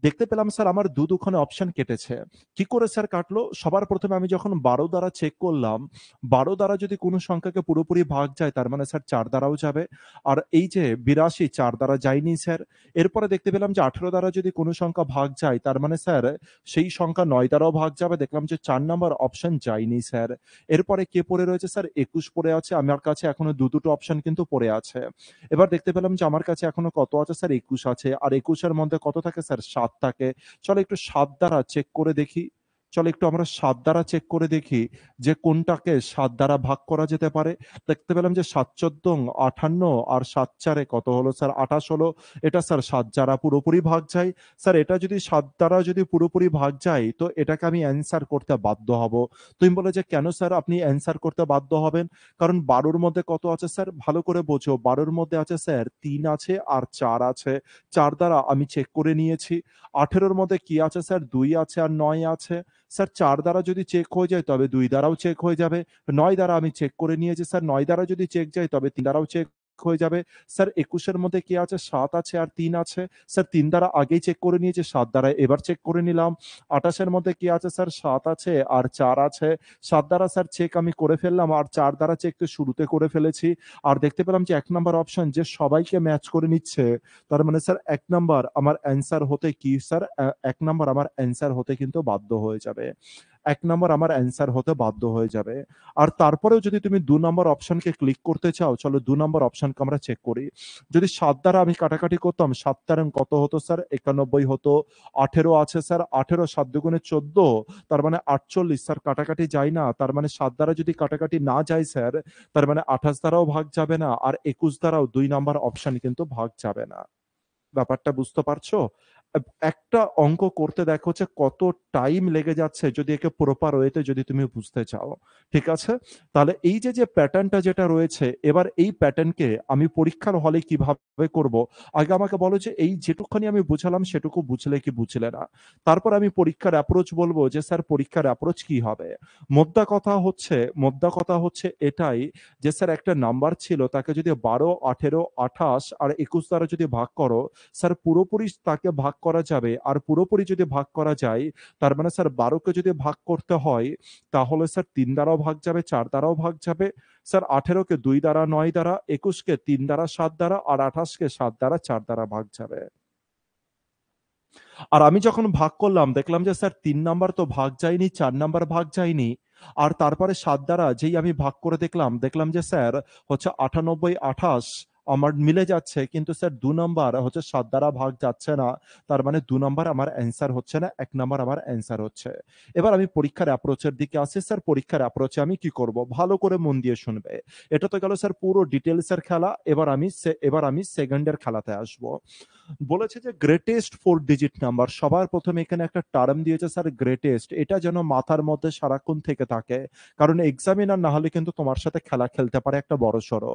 দেখতে পেলাম স্যার আমার দুখানে অপশন কেটেছে। কি করে স্যার কাটলো? সবার ১ম এ আমি যখন ১২ দ্বারা চেক করলাম, ১২ দ্বারা যদি কোনো সংখ্যাকে পুরোপুরি ভাগ যায় তার মানে স্যার ৪ দ্বারাও যাবে। আর এই যে ৮২ ৪ দ্বারা যায়নি স্যার। এরপরে দেখতে পেলাম যে ১৮ দ্বারা যদি কোনো সংখ্যা ভাগ যায় তার মানে স্যার সেই সংখ্যা ৯ দ্বারাও ভাগ যাবে। দেখলাম যে ৪ নাম্বার অপশন যায়নি স্যার। এরপরে কে পড়ে রয়েছে স্যার? ২১ পড়ে আছে। আমার কাছে এখনো দুটো অপশন কিন্তু পড়ে আছে। এবার দেখতে পেলাম যে আমার কাছে এখনো কত আছে স্যার? ২১ আছে। আর ২১ এর মধ্যে কত থাকে স্যার? ৭ থাকে। চলো একটু ৭ দ্বারা চেক করে দেখি। চলো একটু আমরা ৭ দ্বারা চেক করে দেখি যে কোনটাকে ৭ দ্বারা ভাগ করা যেতে পারে। দেখতে পেলাম যে ৭ × ৫৮ আর ৭ ৪ কত হলো স্যার? ২৮ হলো। এটা স্যার ৭ দ্বারা পুরোপুরি ভাগ যায়। স্যার এটা যদি ৭ দ্বারা যদি পুরোপুরি ভাগ যায় তো এটাকে আমি অ্যান্সার করতে বাধ্য হব। তুমি বলে যে কেন স্যার আপনি অ্যান্সার করতে বাধ্য হবেন? কারণ ১২ র মধ্যে কত আছে স্যার? ভালো করে বোঝো। ১২ র মধ্যে আছে স্যার ৩ আছে আর ৪ আছে। ৪ দ্বারা আমি চেক করে নিয়েছি। ১৮ র মধ্যে কি আছে স্যার? ২ আছে আর ৯ আছে। স্যার ৪ দ্বারা যদি চেক হয়ে যায় তবে ২ দ্বারাও চেক হয়ে যাবে। ৯ দ্বারা আমি চেক করে নিয়েছি স্যার। ৯ দ্বারা যদি চেক যায় তবে ৩ দ্বারাও চেক হয়ে যাবে। স্যার ২১ এর মধ্যে কি আছে? ৭ আছে আর ৩ আছে। স্যার ৩ দ্বারা আগেই চেক করে নিয়েছি। ৭ দ্বারা এবার চেক করে নিলাম। ২৮ এর মধ্যে কি আছে স্যার? ৭ আছে আর ৪ আছে। ৭ দ্বারা স্যার চেক আমি করে ফেললাম আর ৪ দ্বারা চেক তো শুরুতে করে ফেলেছি। আর দেখতে পেলাম যে ১ নাম্বার অপশন যে সবাইকে ম্যাচ করে নিচ্ছে। তার মানে স্যার ১ নাম্বার আমার অ্যান্সার হতে কি স্যার? ১ নাম্বার আমার অ্যান্সার হতে কিন্তু বাধ্য হয়ে যাবে। ১ নাম্বার আমার অ্যান্সার হতে বাধ্য হয়ে যাবে। আর তারপরেও যদি তুমি ২ নাম্বার অপশনকে ক্লিক করতে চাও, চলো ২ নাম্বার অপশনকে আমরা চেক করি। যদি ৭ দ্বারা আমি কাটাকাটি করতাম, ৭ দ্বারা কত হতো স্যার? ৯১ হতো। ১৮ আছে স্যার, ১৮ ৭ দুগুণে ১৪, তার মানে ৪৮ স্যার কাটাকাটি যায় না। তার মানে ৭ দ্বারা যদি কাটাকাটি না যায় স্যার, তার মানে ২৮ দ্বারাও ভাগ যাবে না। আর ২১ দ্বারাও ২ নাম্বার অপশন কিন্তু ভাগ যাবে না। ব্যাপারটা বুঝতে পারছো? একটা অঙ্ক করতে দেখো যে কত টাইম লেগে যাচ্ছে যদি একে প্রপার ওয়েতে যদি তুমি বুঝতে চাও। ঠিক আছে? তাহলে এই যে প্যাটার্নটা যেটা রয়েছে, এবার এই প্যাটার্নকে আমি পরীক্ষার হলে কিভাবে করব? আগে আমাকে বলো যে এই যেটুকখানি আমি বুঝালাম সেটুকু বুঝলে কি বুঝলে না? তারপর আমি পরীক্ষার অ্যাপ্রোচ বলব যে স্যার পরীক্ষার অ্যাপ্রোচ কি হবে? মোদ্দা কথা হচ্ছে এটাই যে স্যার একটা নাম্বার ছিল তাকে যদি ১২, ১৮, ২৮ আর ২১ দ্বারা যদি ভাগ করো, স্যার পুরোপুরি তাকে ভাগ করা যাবে। আর পুরোপুরি যদি ভাগ করা যায়, তার মানে স্যার ১২ কে যদি ভাগ করতে হয়, তাহলে স্যার ৩ দ্বারাও ভাগ যাবে, ৪ দ্বারাও ভাগ যাবে। স্যার ১৮ কে ২ দ্বারা, ৯ দ্বারা, ২১ কে ৩ দ্বারা, ৭ দ্বারা আর ২৮ কে ৭ দ্বারা, ৪ দ্বারা ভাগ যাবে। আর আমি যখন ভাগ করলাম দেখলাম যে স্যার ৩ নাম্বার তো ভাগ যায়নি, ৪ নাম্বার ভাগ যায়নি। আর তারপরে ৭ দ্বারা যেই আমি ভাগ করে দেখলাম যে স্যার হচ্ছে ৯৮, ২৮ আমার মিলে যাচ্ছে। কিন্তু স্যার ২ নাম্বার হচ্ছে ৭ দ্বারা ভাগ যাচ্ছে না। তার মানে ২ নাম্বার আমার অ্যান্সার হচ্ছে না, ১ নাম্বার আমার অ্যান্সার হচ্ছে। এবার আমি পরীক্ষার অ্যাপ্রোচ এর দিকে আসি। স্যার পরীক্ষার অ্যাপ্রোচ এ আমি কি করব? ভালো করে মন দিয়ে শুনবে। এটা তো গেল স্যার পুরো ডিটেইলস এর খেলা। এবার আমি সেকেন্ড এর খেলাতে আসব। বলেছে যে গ্রেটেস্ট 4 ডিজিট নাম্বার। সবার ১ম এখানে একটা টার্ম দিয়েছে স্যার গ্রেটেস্ট। এটা যেন মাথার মধ্যে সারাক্ষণ থেকে থাকে। কারণ এক্সামিনার না হলে কিন্তু তোমার সাথে খেলা খেলতে পারে একটা বড়সড়।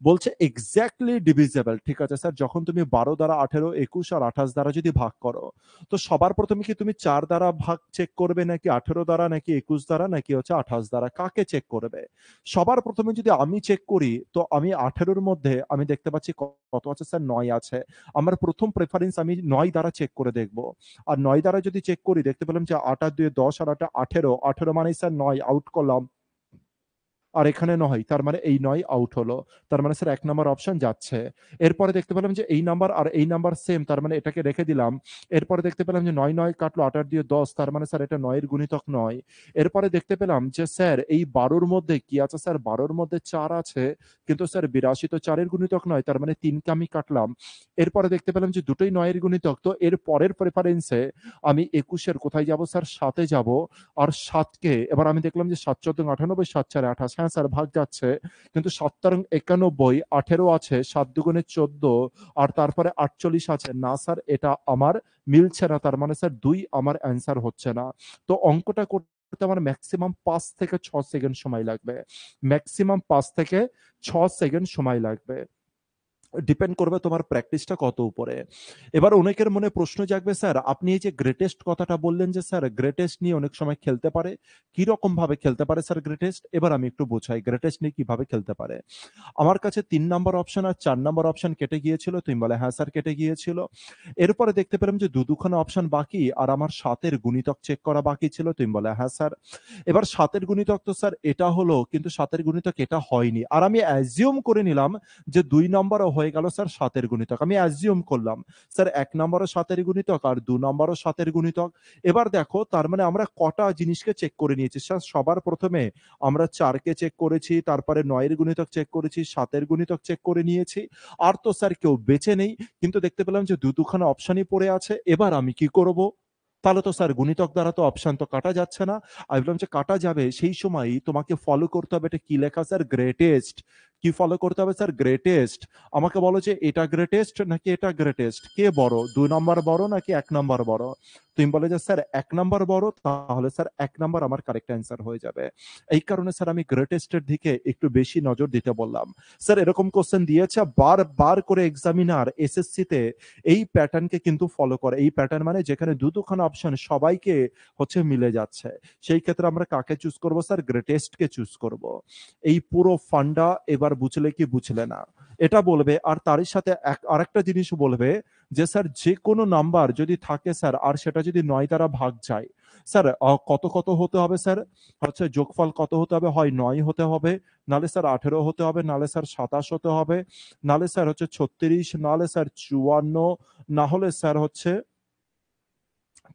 বলছে এক্সাক্টলি ডিভিজিবল। ঠিক আছে স্যার, যখন তুমি ১২ দ্বারা ১৮, ২১ আর ২৮ দ্বারা যদি ভাগ করো, তো সবার ১ম এ কি তুমি ৪ দ্বারা ভাগ চেক করবে নাকি ১৮ দ্বারা নাকি ২১ দ্বারা নাকি হচ্ছে ২৮ দ্বারা? কাকে চেক করবে? সবার ১ম এ যদি আমি চেক করি তো আমি ১৮ র মধ্যে আমি দেখতে পাচ্ছি কত আছে স্যার? ৯ আছে। আমার ১ম প্রেফারেন্স আমি ৯ দ্বারা চেক করে দেখব। আর ৯ দ্বারা যদি চেক করি দেখতে পেলাম যে ৮ আর ২ ১০ আর ৮ ১৮, ১৮ মানেই স্যার ৯ আউট করলাম। আর এখানে 9, তার মানে এই 9 আউট হলো। তার মানে স্যার 1 নাম্বার অপশন যাচ্ছে। এরপরে দেখতে পেলাম যে এই নাম্বার আর এই নাম্বার সেম, তার মানে এটাকে রেখে দিলাম। এরপরে দেখতে পেলাম যে 9 9 কাটলো, 8 8 দিয়ে 10, তার মানে স্যার এটা 9 এর গুণিতক নয়। এরপরে দেখতে পেলাম যে স্যার এই 12 এর মধ্যে কি আছে স্যার, 12 এর মধ্যে 4 আছে, কিন্তু স্যার 82 তো 4 এর গুণিতক নয়, তার মানে 3 কে আমি কাটলাম। এরপরে দেখতে পেলাম যে দুটোই 9 এর গুণিতক, তো এর পরের প্রেফারেন্সে আমি 21 এর কোথায় যাব স্যার, 7 এ যাব। আর 7 কে এবার আমি দেখলাম যে 7 14 98, 7 4 28, হ্যাঁ স্যার ভাগ যাচ্ছে, কিন্তু 7 তার 91, 18 আছে, 7 দুগুণে 14, আর তারপরে 48 আছে, না স্যার এটা আমার মিলছে না, তার মানে স্যার 2 আমার অ্যান্সার হচ্ছে না। তো অঙ্কটা করতে আমার ম্যাক্সিমাম 5 থেকে 6 সেকেন্ড সময় লাগবে, ম্যাক্সিমাম 5 থেকে 6 সেকেন্ড সময় লাগবে, ডিপেন্ড করবে তোমার প্র্যাকটিসটা কত উপরে। এবার অনেকের মনে প্রশ্ন জাগবে, স্যার আপনি এই যে গ্রেটেস্ট কথাটা বললেন যে স্যার গ্রেটেস্ট নিয়ে অনেক সময় খেলতে পারে, কি রকম ভাবে খেলতে পারে স্যার গ্রেটেস্ট, এবার আমি একটু বোঝাই গ্রেটেস্ট নিয়ে কিভাবে খেলতে পারে। আমার কাছে 3 নাম্বার অপশন আর 4 নাম্বার অপশন কেটে গিয়েছিল, তুমি বলে হ্যাঁ স্যার কেটে গিয়েছিল। এরপরে দেখতে পেলাম যে দুখানা অপশন বাকি আর আমার 7 এর গুণিতক চেক করা বাকি ছিল, তুমি বলে হ্যাঁ স্যার। এবার 7 এর গুণিতক তো স্যার এটা হলো, কিন্তু 7 এর গুণিতক এটা হয়নি, আর আমি অ্যাজিউম করে নিলাম যে 2 নাম্বারও হয়ে গেল স্যার 7 এর গুণিতক, আমি অ্যাজিউম করলাম স্যার 1 নাম্বারও 7 এর গুণিতক আর 2 নাম্বারও 7 এর গুণিতক। এবার দেখো তার মানে আমরা কটা জিনিসকে চেক করে নিয়েছি স্যার, সবার প্রথমে আমরা 4 কে চেক করেছি, তারপরে 9 এর গুণিতক চেক করেছি, 7 এর গুণিতক চেক করে নিয়েছি, আর তো স্যার কেউ বেঁচে নেই, কিন্তু দেখতে পেলাম যে দুখানা অপশনই পড়ে আছে, এবার আমি কি করব? তাহলে তো স্যার গুণিতক দ্বারা তো অপশন তো কাটা যাচ্ছে না। আমি বললাম যে কাটা যাবে, সেই সময়ই তোমাকে ফলো করতে হবে, এটা কি লেখা স্যার, গ্রেটেস্ট। কি ফলো করতে হবে স্যার, গ্রেটেস্ট। আমাকে বলো যে এটা গ্রেটেস্ট নাকি এটা গ্রেটেস্ট, কে বড়, 2 নাম্বার বড় নাকি 1 নাম্বার বড়? তুমি বলে যে স্যার 1 নাম্বার বড়, তাহলে স্যার 1 নাম্বার আমার কারেক্ট অ্যান্সার হয়ে যাবে। এই কারণে স্যার আমি গ্রেটেস্টের দিকে একটু বেশি নজর দিতে বললাম। স্যার এরকম কোশ্চেন দিয়েছে বারবার করে এক্সামিনার এসএসসিতে, এই প্যাটার্নকে কিন্তু ফলো করে। এই প্যাটার্ন মানে যেখানে দুখানা অপশন সবাইকে হচ্ছে মিলে যাচ্ছে, সেই ক্ষেত্রে আমরা কাকে চুজ করব স্যার, গ্রেটেস্ট কে চুজ করব। এই পুরো ফান্ডা এবার বুঝলে কি বুঝলে না এটা বলবে, আর তারই সাথে আরেকটা জিনিস বলবে যে স্যার যে কোনো নাম্বার যদি থাকে স্যার আর সেটা যদি 9 দ্বারা ভাগ যায়, স্যার কত কত হতে হবে স্যার, হচ্ছে যোগফল কত হতে হবে, হয় 9 হতে হবে, নালে স্যার 18 হতে হবে, নালে স্যার 27 হতে হবে, নালে স্যার হচ্ছে 36, নালে স্যার 54, না হলে স্যার হচ্ছে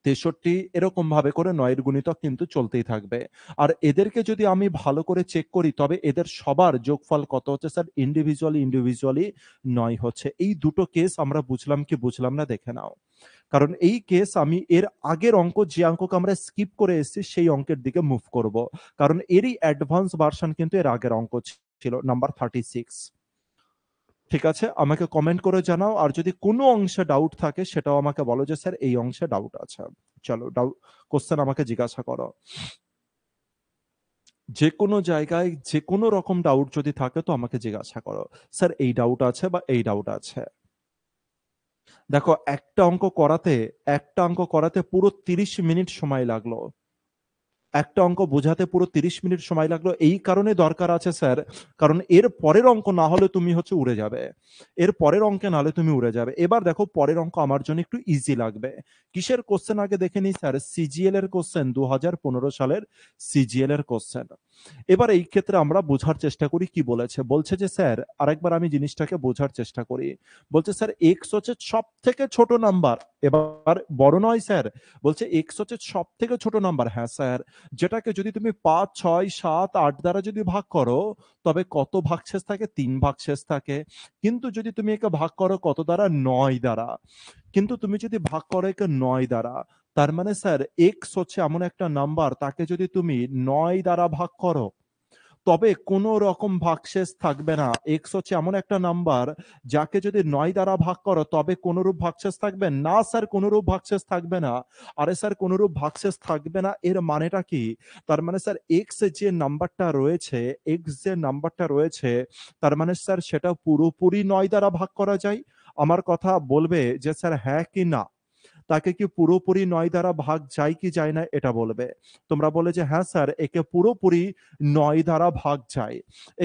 63, এরকম ভাবে করে 9 এর গুণিতক কিন্তু চলতেই থাকবে। আর এদেরকে যদি আমি ভালো করে চেক করি, তবে এদের সবার যোগফল কত হচ্ছে স্যার, ইন্ডিভিজুয়ালি 9 হচ্ছে। এই দুটো কেস আমরা বুঝলাম কি বুঝলাম না দেখে নাও। কারণ এই কেস আমি এর আগের অঙ্ক, যে অঙ্ককে আমরা স্কিপ করে এসেছি সেই অঙ্কের দিকে মুভ করব, কারণ এরই অ্যাডভান্স ভার্সন কিন্তু এর আগের অঙ্ক ছিল নাম্বার 36। ঠিক আছে, আমাকে কমেন্ট করে জানাও, আর যদি কোনো অংশে ডাউট থাকে সেটাও আমাকে বলো যে স্যার এই অংশে ডাউট আছে। চলো ডাউট কোশ্চেন আমাকে জিজ্ঞাসা করো, যে কোনো জায়গায় যে কোনো রকম ডাউট যদি থাকে তো আমাকে জিজ্ঞাসা করো, স্যার এই ডাউট আছে বা এই ডাউট আছে। দেখো একটা অঙ্ক করাতে পুরো 30 মিনিট সময় লাগলো, একটা অঙ্ক বোঝাতে পুরো 30 মিনিট সময় লাগলো, এই কারণে দরকার আছে স্যার, কারণ এর পরের অঙ্ক না হলে তুমি হচ্ছে উড়ে যাবে, এর পরের অঙ্কে না হলে তুমি উড়ে যাবে। এবার দেখো পরের অঙ্ক আমার জন্য একটু ইজি লাগবে। কিসের কোশ্চেন আগে দেখে নিই স্যার, সিজিএল এর কোশ্চেন, 2015 সালের সিজিএল এর কোশ্চেন। এবার এই ক্ষেত্রে আমরা বোঝার চেষ্টা করি কি বলেছে, বলছে যে স্যার আরেকবার আমি জিনিসটাকে বোঝার চেষ্টা করি। বলছে স্যার এক্স হচ্ছে সব থেকে ছোট নাম্বার, এবার বড় নয় স্যার, বলছে এক্স হচ্ছে সব থেকে ছোট নাম্বার, হ্যাঁ স্যার, যেটাকে যদি তুমি 5 6 7 8 দ্বারা যদি ভাগ করো, তবে কত ভাগশেষ থাকে, 3 ভাগশেষ থাকে। কিন্তু যদি তুমি একে ভাগ করো কত দ্বারা, 9 দ্বারা, কিন্তু তুমি যদি ভাগ করো একে 9 দ্বারা, তার মানে স্যার এক্স হচ্ছে এমন একটা নাম্বার, তাকে যদি তুমি 9 দ্বারা ভাগ করো তবে কোনো রকম ভাগশেষ থাকবে না। এক্স হচ্ছে এমন একটা নাম্বার, যাকে যদি 9 দ্বারা ভাগ করো তবে কোনরূপ ভাগশেষ থাকবে না স্যার, কোনরূপ ভাগশেষ থাকবে না। আরে স্যার কোনরূপ ভাগশেষ থাকবে না এর মানেটা কি, তার মানে স্যার এক্স যে নাম্বারটা রয়েছে, তার মানে স্যার সেটা পুরোপুরি 9 দ্বারা ভাগ করা যায়। আমার কথা বলবে যে স্যার হ্যাঁ কি না, তাকে কি পুরোপুরি 9 দ্বারা ভাগ যায় কি যায় না এটা বলবে। তোমরা বলে যে হ্যাঁ স্যার একে পুরোপুরি 9 দ্বারা ভাগ যায়,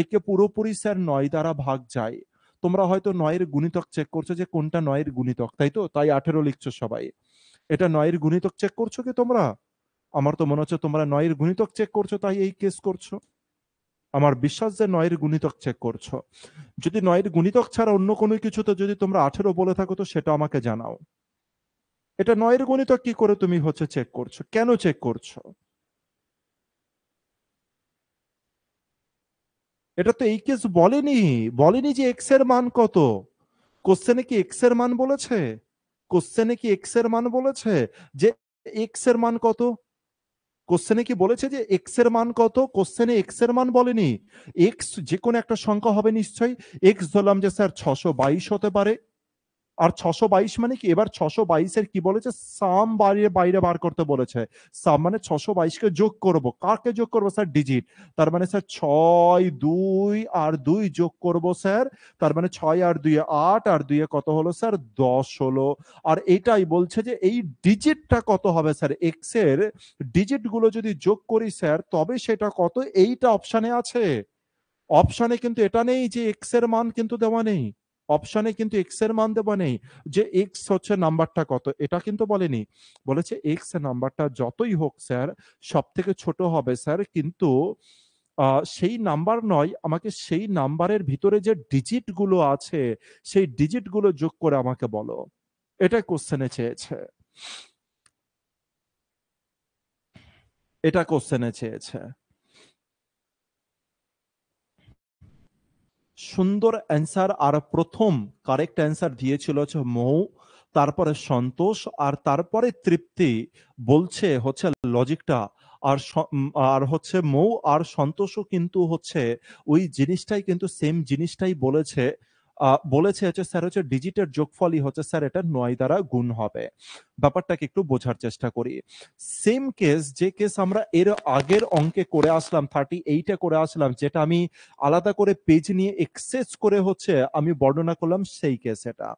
একে পুরোপুরি স্যার 9 দ্বারা ভাগ যায়। তোমরা হয়তো 9 এর গুণিতক চেক করছো যে কোনটা 9 এর গুণিতক, তাই তো, তাই 18 লিখছো সবাই। এটা 9 এর গুণিতক চেক করছো কি তোমরা? আমার তো মনে হচ্ছে তোমরা 9 এর গুণিতক চেক করছো, তাই এই কেস করছো। আমার বিশ্বাস যে 9 এর গুণিতক চেক করছো। যদি 9 এর গুণিতক ছাড়া অন্য কোনো কিছুতে যদি তোমরা 18 বলে থাকো তো সেটা আমাকে জানাও। এটা 9 এর গুণিতক কি করে তুমি হচ্ছে চেক করছো? কেন চেক করছো? এটা তো এই কেস বলেনি। বলেনি যে এক্স এর মান কত। কোশ্চেনে কি এক্স এর মান বলেছে? কোশ্চেনে কি এক্স এর মান বলেছে যে এক্স এর মান কত? কোশ্চেনে কি বলেছে যে এক্স এর মান কত? কোশ্চেনে এক্স এর মান বলেনি। এক্স যে কোনো একটা সংখ্যা হবে নিশ্চয়ই। এক্স ধরলাম যে স্যার 622 হতে পারে। আর 622 মানে কি? এবার 622 এর কি বলেছে? সাম বাইরে বাইরে বার করতে বলেছে। সাম মানে 622 কে যোগ করব। কাকে যোগ করব স্যার? ডিজিট। তার মানে স্যার 6 2 আর 2 যোগ করব স্যার। তার মানে 6 আর 2 এ 8 আর 2 এ কত হলো স্যার? 10 হলো। আর এটাই বলছে যে এই ডিজিটটা কত হবে স্যার? এক্স এর ডিজিট গুলো যদি যোগ করি স্যার তবে সেটা কত? এইটা অপশনে আছে। অপশনে কিন্তু এটা নেই যে এক্স এর মান কিন্তু দেওয়া নেই। অপশনে কিন্তু এক্স এর মান দেওয়া নেই যে এক্স হচ্ছে নাম্বারটা কত, এটা কিন্তু বলেনি। বলেছে এক্স নাম্বারটা যতই হোক স্যার সব থেকে ছোট হবে স্যার, কিন্তু সেই নাম্বার নয়, আমাকে সেই নাম্বারের ভিতরে যে ডিজিট গুলো আছে সেই ডিজিট গুলো যোগ করে আমাকে বলো। এটা কোশ্চেনে চেয়েছে। এটা কোশ্চেনে চেয়েছে। সুন্দর অ্যান্সার আর প্রথম কারেক্ট অ্যান্সার দিয়েছিল হচ্ছে মৌ, তারপরে সন্তোষ, আর তারপরে তৃপ্তি। বলছে হচ্ছে লজিকটা। আর আর হচ্ছে মৌ আর সন্তোষও কিন্তু হচ্ছে ওই জিনিসটাই, কিন্তু সেম জিনিসটাই বলেছে। বলেছে হচ্ছে স্যার হচ্ছে ডিজিটের যোগফলই হচ্ছে স্যার এটা 9 দ্বারা গুণ হবে। ব্যাপারটাকে একটু বোঝার চেষ্টা করি। সেম কেস, যে কেস আমরা এর আগের অঙ্কে করে আসলাম, 38-এ করে আসলাম, যেটা আমি আলাদা করে পেজ নিয়ে এক্সেস করে হচ্ছে আমি বর্ণনা করলাম, সেই কেস এটা।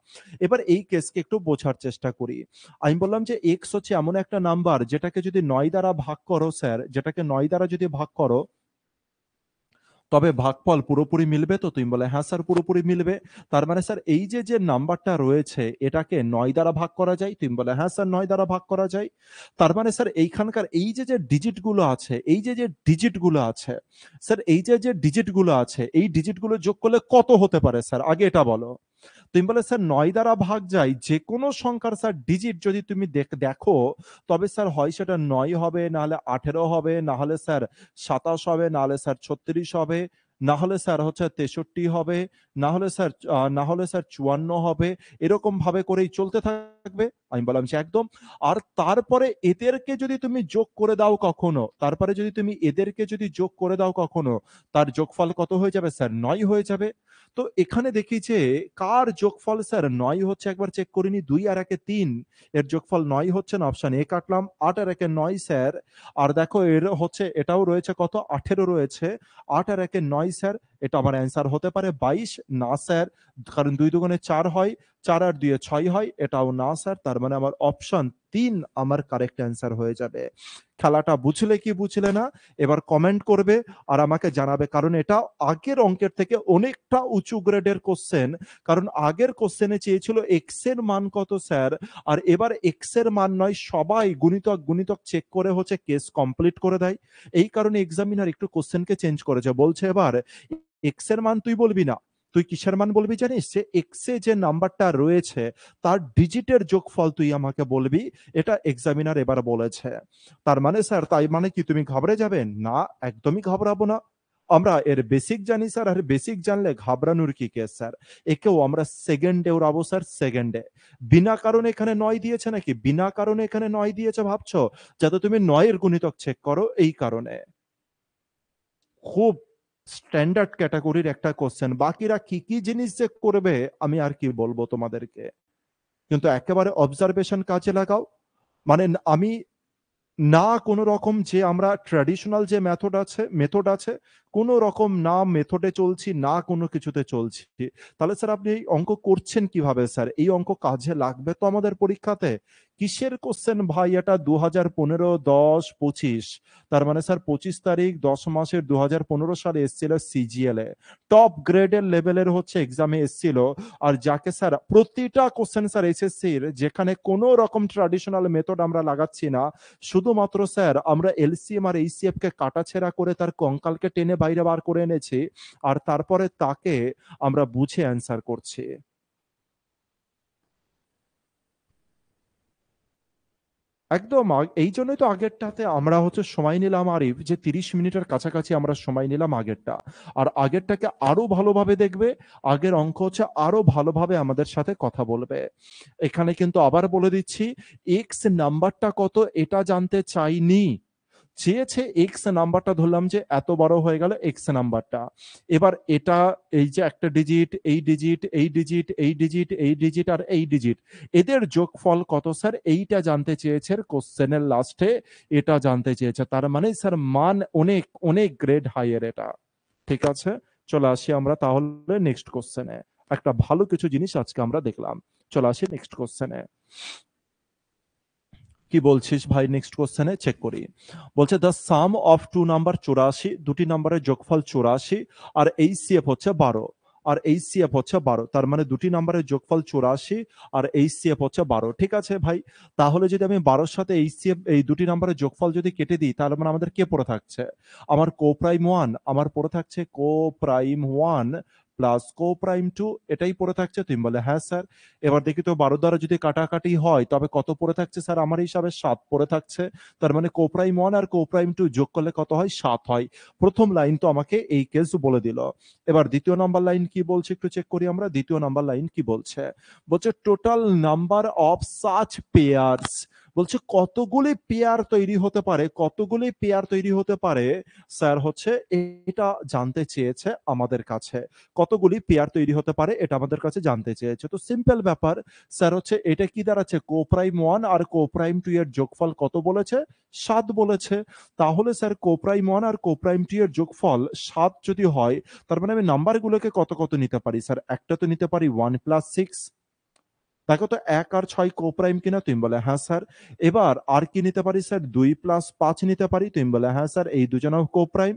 এবার এই কেসকে একটু বোঝার চেষ্টা করি। আমি বললাম যে এক্স হচ্ছে এমন একটা নাম্বার যেটাকে যদি 9 দ্বারা ভাগ করো স্যার, যেটাকে 9 দ্বারা যদি ভাগ করো তবে ভাগফল পুরোপুরি মিলবে তো? তুমি বলে হ্যাঁ স্যার পুরোপুরি মিলবে। তার মানে স্যার এই যে যে নাম্বারটা রয়েছে এটাকে 9 দ্বারা ভাগ করা যায়? তুমি বলে হ্যাঁ স্যার 9 দ্বারা ভাগ করা যায়। তার মানে স্যার এইখানকার এই যে যে ডিজিট গুলো আছে, এই যে যে ডিজিট গুলো আছে স্যার, এই যে যে ডিজিট গুলো আছে এই ডিজিট গুলো যোগ করলে কত হতে পারে স্যার? আগে এটা বলো। তুমি বলে স্যার 9 দ্বারা ভাগ যায় যে কোনো সংখ্যার স্যার ডিজিট যদি তুমি দেখো তবে স্যার হয় সেটা 9 হবে, না হলে 18 হবে, না হলে স্যার 27 হবে, না হলে স্যার 36 হবে, না হলে স্যার হচ্ছে 63 হবে, না হলে স্যার 54 হবে। এরকম ভাবে করেই চলতে থাকবে। আমি বললাম যে একদম। আর তারপরে এদেরকে যদি তুমি যোগ করে দাও কখনো, তারপরে যদি তুমি এদেরকে যদি যোগ করে দাও কখনো, তার যোগফল কত হয়ে যাবে স্যার? 9 হয়ে যাবে। তো এখানে দেখি যে কার যোগফল স্যার 9 হচ্ছে, একবার চেক করে নি। 2 আর 1 এ 3, এর যোগফল 9 হচ্ছে না? অপশন এ কাটলাম। 8 আর 1 এ 9 স্যার। আর দেখো এর হচ্ছে এটাও রয়েছে কত? 18 রয়েছে। 8 আর 1 এ 9 স্যার। এটা আমার অ্যান্সার হতে পারে 22? না স্যার, কারণ 2 দুগুণে 4 হয়, 4 আর 2 এ 6 হয়, এটাও না স্যার। তার মানে আমার অপশন 3 আমার কারেক্ট অ্যান্সার হয়ে যাবে। খেলাটা বুঝলে কি বুঝলে না? এবার কমেন্ট করবে আর আমাকে জানাবে, কারণ এটা আগের অঙ্কের থেকে অনেকটা উঁচু গ্রেডের কোশ্চেন। কারণ আগের কোশ্চেনে চেয়েছিল এক্স এর মান কত স্যার, আর এবার এক্স এর মান নয়, সবাই গুণিতক গুণিতক চেক করে হচ্ছে কেস কমপ্লিট করে দেয়। এই কারণে এক্সামিনার একটু কোশ্চেনকে চেঞ্জ করেছে, বলছে এবার এক্স এর মান তুই বলবি না, তুই কিসের মান বলবি জানিস? যে এক্স এ যে নাম্বারটা রয়েছে তার ডিজিটের যোগফল তুই আমাকে বলবি। এটা এক্সামিনার এবার বলেছে। তার মানে স্যার তাই মানে কি তুমি ঘাবড়ে যাবেন? না, একদমই ঘাবড়াবো না। আমরা এর বেসিক জানি স্যার, আর বেসিক জানলে ঘাবড়ানোর কি কেস স্যার? একেও আমরা সেকেন্ডে উড়াবো স্যার, সেকেন্ডে। বিনা কারণে এখানে 9 দিয়েছে নাকি? বিনা কারণে এখানে 9 দিয়েছে ভাবছো যাতে তুমি 9 এর গুণিতক চেক করো, এই কারণে। খুব স্ট্যান্ডার্ড ক্যাটাগরির একটা কোশ্চেন। বাকিরা কি কি জিনিস যে করবে আমি আর কি বলবো তোমাদেরকে, কিন্তু একেবারে অবজারভেশন কাজে লাগাও। মানে আমি না কোনো রকম যে আমরা ট্র্যাডিশনাল যে মেথড আছে কোনো রকম না মেথডে চলছি, না কোনো কিছুতে চলছি। তাহলে স্যার আপনি এই অঙ্ক করছেন কিভাবে স্যার? এই অঙ্ক কাজে লাগবে তো আমাদের পরীক্ষাতে। কিসের কোশ্চেন ভাই এটা? 2015, 10, 25। তার মানে স্যার 25 তারিখ 10 মাসের 2015 সালে এসেছিল সিজিএল এ, টপ গ্রেডের লেভেলের হচ্ছে এক্সামে এসেছিল। আর যাকে স্যার প্রতিটা কোশ্চেন স্যার এসএসসির, যেখানে কোনো রকম ট্র্যাডিশনাল মেথড আমরা লাগাচ্ছি না, শুধুমাত্র স্যার আমরা এলসিএম আর এইচসিএফ কে কাটাছেঁড়া করে তার কঙ্কালকে টেনে বাইরে বার করে এনেছি আর তারপরে তাকে আমরা বুঝে অ্যান্সার করছি। একদম এই জন্যই তো আগেরটাতে আমরা সময় নিলাম আরিফ, যে 30 মিনিটের কাছাকাছি আমরা সময় নিলাম আগেরটা। আর আগেরটাকে আরো ভালোভাবে দেখবে, আগের অঙ্ক আরো ভালোভাবে আমাদের সাথে কথা বলবে। এখানে কিন্তু আবার বলে দিচ্ছি, এক্স নাম্বারটা কত এটা জানতে চাইনি, চেয়েছে এক্স নাম্বারটা, ধরলাম যে এত বড় হয়ে গেল এক্স নাম্বারটা। এবার এটা, এই যে একটা ডিজিট, এই ডিজিট, এই ডিজিট, এই ডিজিট, এই ডিজিট আর এই ডিজিট, এদের যোগফল কত স্যার এইটা জানতে চেয়েছে কোশ্চেনের লাস্টে, এটা জানতে চেয়েছে। তার মানে স্যার মান অনেক অনেক গ্রেড হাইয়ের এটা। ঠিক আছে, চলে আসি আমরা তাহলে নেক্সট কোশ্চেনে। একটা ভালো কিছু জিনিস আজকে আমরা দেখলাম। চলে আসি নেক্সট কোশ্চেনে। কি বলছিস ভাই? নেক্সট কোশ্চেনে চেক করি। বলছে the sum of two number 84, দুটি নাম্বারের যোগফল 84 আর এইচসিএফ 12, আর এইচসিএফ 12। তার মানে দুটি নাম্বারের যোগফল 84 আর এইচসিএফ 12। ঠিক আছে ভাই, তাহলে যদি আমি 12-র সাথে এইচসিএফ এই দুটি নাম্বারের যোগফল যদি কেটে দিই, তাহলে মানে আমাদের কে পড়ে থাকছে? আমার কোপ্রাইম 1, আমার পড়ে থাকছে কোপ্রাইম 1 প্লাস কোপ্রাইম 2, এটাই পড়ে থাকছে। তুমি বলে হ্যাঁ স্যার। এবার দেখি তো 12 দ্বারা যদি কাটাকাটি হয় তবে কত পড়ে থাকছে স্যার? আমার হিসাবে 7 পড়ে থাকছে। তার মানে কোপ্রাইম 1 আর কোপ্রাইম 2 যোগ করলে কত হয়? 7 হয়। প্রথম লাইন তো আমাকে এই কেস বলে দিল। এবার দ্বিতীয় নাম্বার লাইন কি বলছে একটু চেক করি আমরা। দ্বিতীয় নাম্বার লাইন কি বলছে? বলছে total number of such pairs. বলছে কতগুলি পেয়ার তৈরি হতে পারে, কতগুলি পেয়ার তৈরি হতে পারে স্যার, এটা জানতে চেয়েছে আমাদের কাছে। কতগুলি পেয়ার তৈরি হতে পারে এটা আমাদের কাছে জানতে চেয়েছে। তো সিম্পল ব্যাপার স্যার, এটা কি দাঁড়াচ্ছে? কোপ্রাইম 1 আর কোপ্রাইম 2 এর যোগফল কত বলেছে? 7 বলেছে। তাহলে স্যার কোপ্রাইম 1 আর কোপ্রাইম 2 এর যোগফল 7 যদি হয়, তার মানে আমি নাম্বারগুলোকে কত কত নিতে পারি স্যার? একটা তো নিতে পারি 1 প্লাস 6। দেখো তো 1 আর 6 কোপ্রাইম কিনা? তুমি বলে হ্যাঁ স্যার। এবার আর কি নিতে পারি স্যার? 2 প্লাস 5 নিতে পারি? তুমি বলে হ্যাঁ স্যার, এই দুজনও কোপ্রাইম।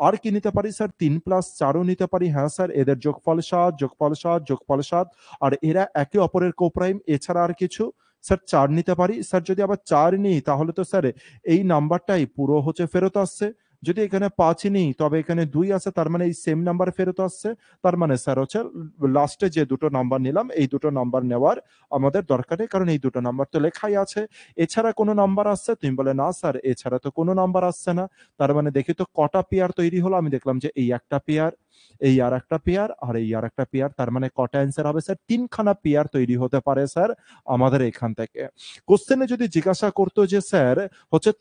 আর কি নিতে পারি স্যার? 3 প্লাস 4ও নিতে পারি? হ্যাঁ স্যার, এদের যোগফল 7, যোগফল 7, যোগফল 7, আর এরা একে অপরের কোপ্রাইম। এছাড়া আর কিছু? স্যার 4 নিতে পারি। স্যার যদি আবার 4 নিই তাহলে তো স্যার এই নাম্বারটাই পুরো ফেরত আসছে। যদি এখানে 5 নিই তবে এখানে 2 আছে, তার মানে এই সেম নাম্বার ফেরত আসছে। তার মানে স্যার লাস্টে যে দুটো নাম্বার নিলাম এই দুটো নাম্বার নেওয়ার আমাদের দরকার নেই, কারণ এই দুটো নাম্বার তো লেখাই আছে। এছাড়া কোনো নাম্বার আসছে? তুমি বলে না স্যার, এছাড়া তো কোনো নাম্বার আসছে না। তার মানে দেখি তো কটা পেয়ার তৈরি হলো। আমি দেখলাম যে এই একটা পেয়ার, এই আর একটা পেয়ার, আর এই আর একটা পেয়ার। তার মানে কটা অ্যান্সার হবে স্যার? 3খানা পেয়ার তৈরি হতে পারে স্যার আমাদের এখান থেকে। কোশ্চেনে যদি জিজ্ঞাসা করতো যে স্যার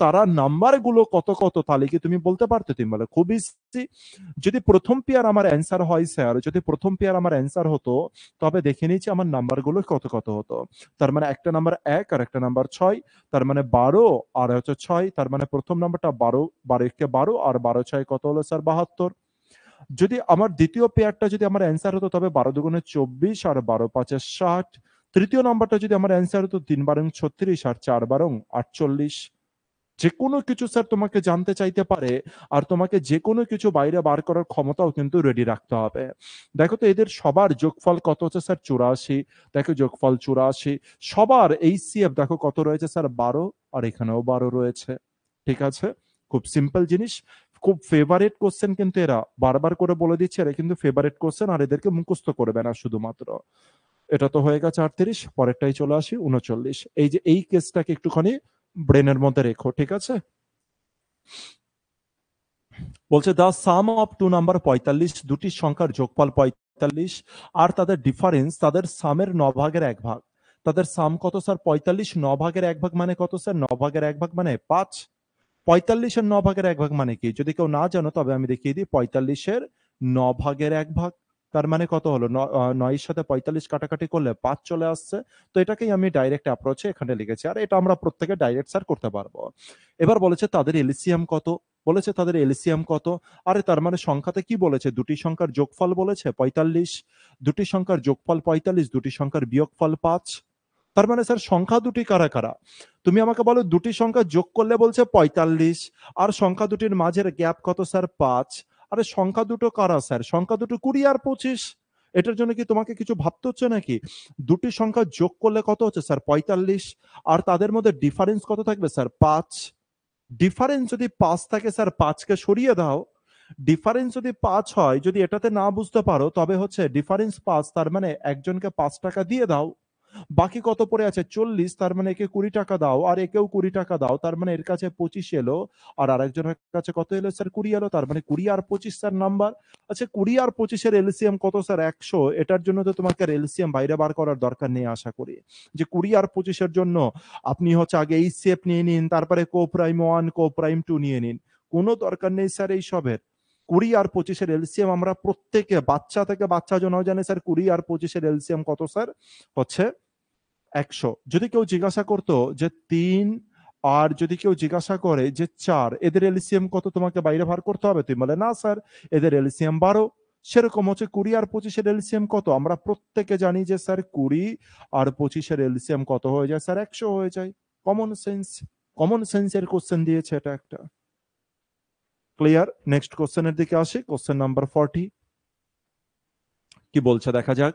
তারা নাম্বার গুলো কত কত, তাহলে কি তুমি বলতে পারতে? তুমি বলে খুব ইজি। যদি প্রথম পেয়ার আমার অ্যান্সার হয় স্যার, যদি প্রথম পেয়ার আমার অ্যান্সার হতো, তবে দেখে নিয়েছি আমার নাম্বারগুলো কত কত হতো। তার মানে একটা নাম্বার 1 আর একটা নাম্বার 6, তার মানে 12 আর 6। তার মানে প্রথম নাম্বারটা 12, 12 কে 12 আর 12 6 কত হলো স্যার? 72। যদি আমার দ্বিতীয় পেয়ারটা যদি আমার অ্যান্সার হতো, তবে 12 দুগুণে 24 আর 12 পাঁচে 60। তৃতীয় নাম্বারটা যদি আমার অ্যান্সার হতো 3 বারং 36 আর 4 বারং 48। যে কোনো কিছু স্যার তোমাকে জানতে চাইতে পারে, আর তোমাকে যে কোনো কিছু বাইরে বার করার ক্ষমতাও কিন্তু রেডি রাখতে হবে। দেখো তো এদের সবার যোগফল কত হচ্ছে স্যার? 84। দেখো যোগফল 84। সবার এইচসিএফ দেখো কত রয়েছে স্যার? 12, আর এখানেও 12 রয়েছে। ঠিক আছে, খুব সিম্পল জিনিস। খুব ফেভারিট কোশ্চেন কিন্তু এরা, বারবার করে বলে দিচ্ছে, এরা কিন্তু ফেভারিট কোশ্চেন, আর এদেরকে মুখস্থ করবে না শুধুমাত্র। এটা তো হয়ে গেছে 38, পরেরটাই চলে আসি 39। এই যে এই কেসটাকে একটুখানি ব্রেনের মধ্যে রেখো, ঠিক আছে? বলছে দা সাম অফ টু নাম্বার 45, দুটি সংখ্যার যোগফল 45 আর তাদের ডিফারেন্স তাদের সামের 9 ভাগের 1 ভাগ। তাদের সাম কত স্যার? 45। 9 ভাগের 1 ভাগ মানে কত স্যার? 9 ভাগের 1 ভাগ মানে 5। 45-এর 9 ভাগের 1 ভাগ মানে কি? যদি কেউ না জানো তবে আমি দেখিয়ে দিই। 45-এর 9 ভাগের 1 ভাগ, তার মানে কত হলো? 9-এর সাথে 45 কাটাকাটি করলে 5 চলে আসছে। তো এটাকেই আমি ডাইরেক্ট অ্যাপ্রোচে এখানে লিখেছি, আর এটা আমরা প্রত্যেকে ডাইরেক্ট স্যার করতে পারবো। এবার বলেছে তাদের এলসিএম কত। বলেছে তাদের এলসিএম কত। আরে তার মানে সংখ্যাতে কি বলেছে? দুটি সংখ্যার যোগফল বলেছে 45। দুটি সংখ্যার যোগফল 45, দুটি সংখ্যার বিয়োগফল 5। তার মানে স্যার সংখ্যা দুটি কারা কারা? তুমি আমাকে বলো দুটি সংখ্যা যোগ করলে বলছে 45, আর সংখ্যা দুটির মাঝের গ্যাপ কত স্যার? 5। আরে সংখ্যা দুটো কারা স্যার? সংখ্যা দুটো 20 আর 25। এটার জন্য কি তোমাকে কিছু ভাবতে হচ্ছে নাকি? দুটি সংখ্যা যোগ করলে কত হচ্ছে স্যার? 45। আর তাদের মধ্যে ডিফারেন্স কত থাকবে স্যার? 5। ডিফারেন্স যদি 5 থাকে স্যার, 5কে সরিয়ে দাও। ডিফারেন্স যদি 5 হয়, যদি এটাতে না বুঝতে পারো তবে হচ্ছে ডিফারেন্স 5, তার মানে একজনকে 5 টাকা দিয়ে দাও। বাকি কত পড়ে আছে? 40, তার মানে একে 20 টাকা দাও, আর একেও 20 টাকা দাও, তার মানে এর কাছে 25 এলো, আর আরেকজনের কাছে কত এলো স্যার? 20 এলো, তার মানে 20 আর 25 স্যার নাম্বার। আচ্ছা, 20 আর 25 এর এলসিএম কত স্যার? 100। এটার জন্য তো তোমাকে এলসিএম বাইরে বার করার দরকার নেই আশা করি। যে 20 আর 25 এর জন্য আপনি হচ্ছে আগে এই সেপ নিয়ে নিন, তারপরে কোপ্রাইম 1 কোপ্রাইম 2 নিয়ে নিন। কোনো দরকার নেই স্যার এই সবের। 20 আর 25 এর এলসিএম আমরা প্রত্যেকে, বাচ্চা থেকে বাচ্চা জনও জানে স্যার 20 আর 25 এর এলসিএম কত স্যার? হচ্ছে 100। যদি কেউ জিজ্ঞাসা করতো যে 3, আর যদি কেউ জিজ্ঞাসা করে যে 4, এদের এলসিএম কত তোমাকে বাইরে বার করতে হবে? তুমি বলে না স্যার, এদের এলসিএম 12। সেরকম হচ্ছে 20 আর 25 এর এলসিএম কত? আমরা প্রত্যেকে জানি যে স্যার 20 আর 25 এর এলসিএম কত হয়ে যায় স্যার? 100 হয়ে যায়। কমন সেন্স, কমন সেন্সের কোশ্চেন দিয়েছে এটা একটা। ক্লিয়ার? নেক্সট কোশ্চেনের দিকে আসি, কোশ্চেন নাম্বার 40। কি বলছে দেখা যাক।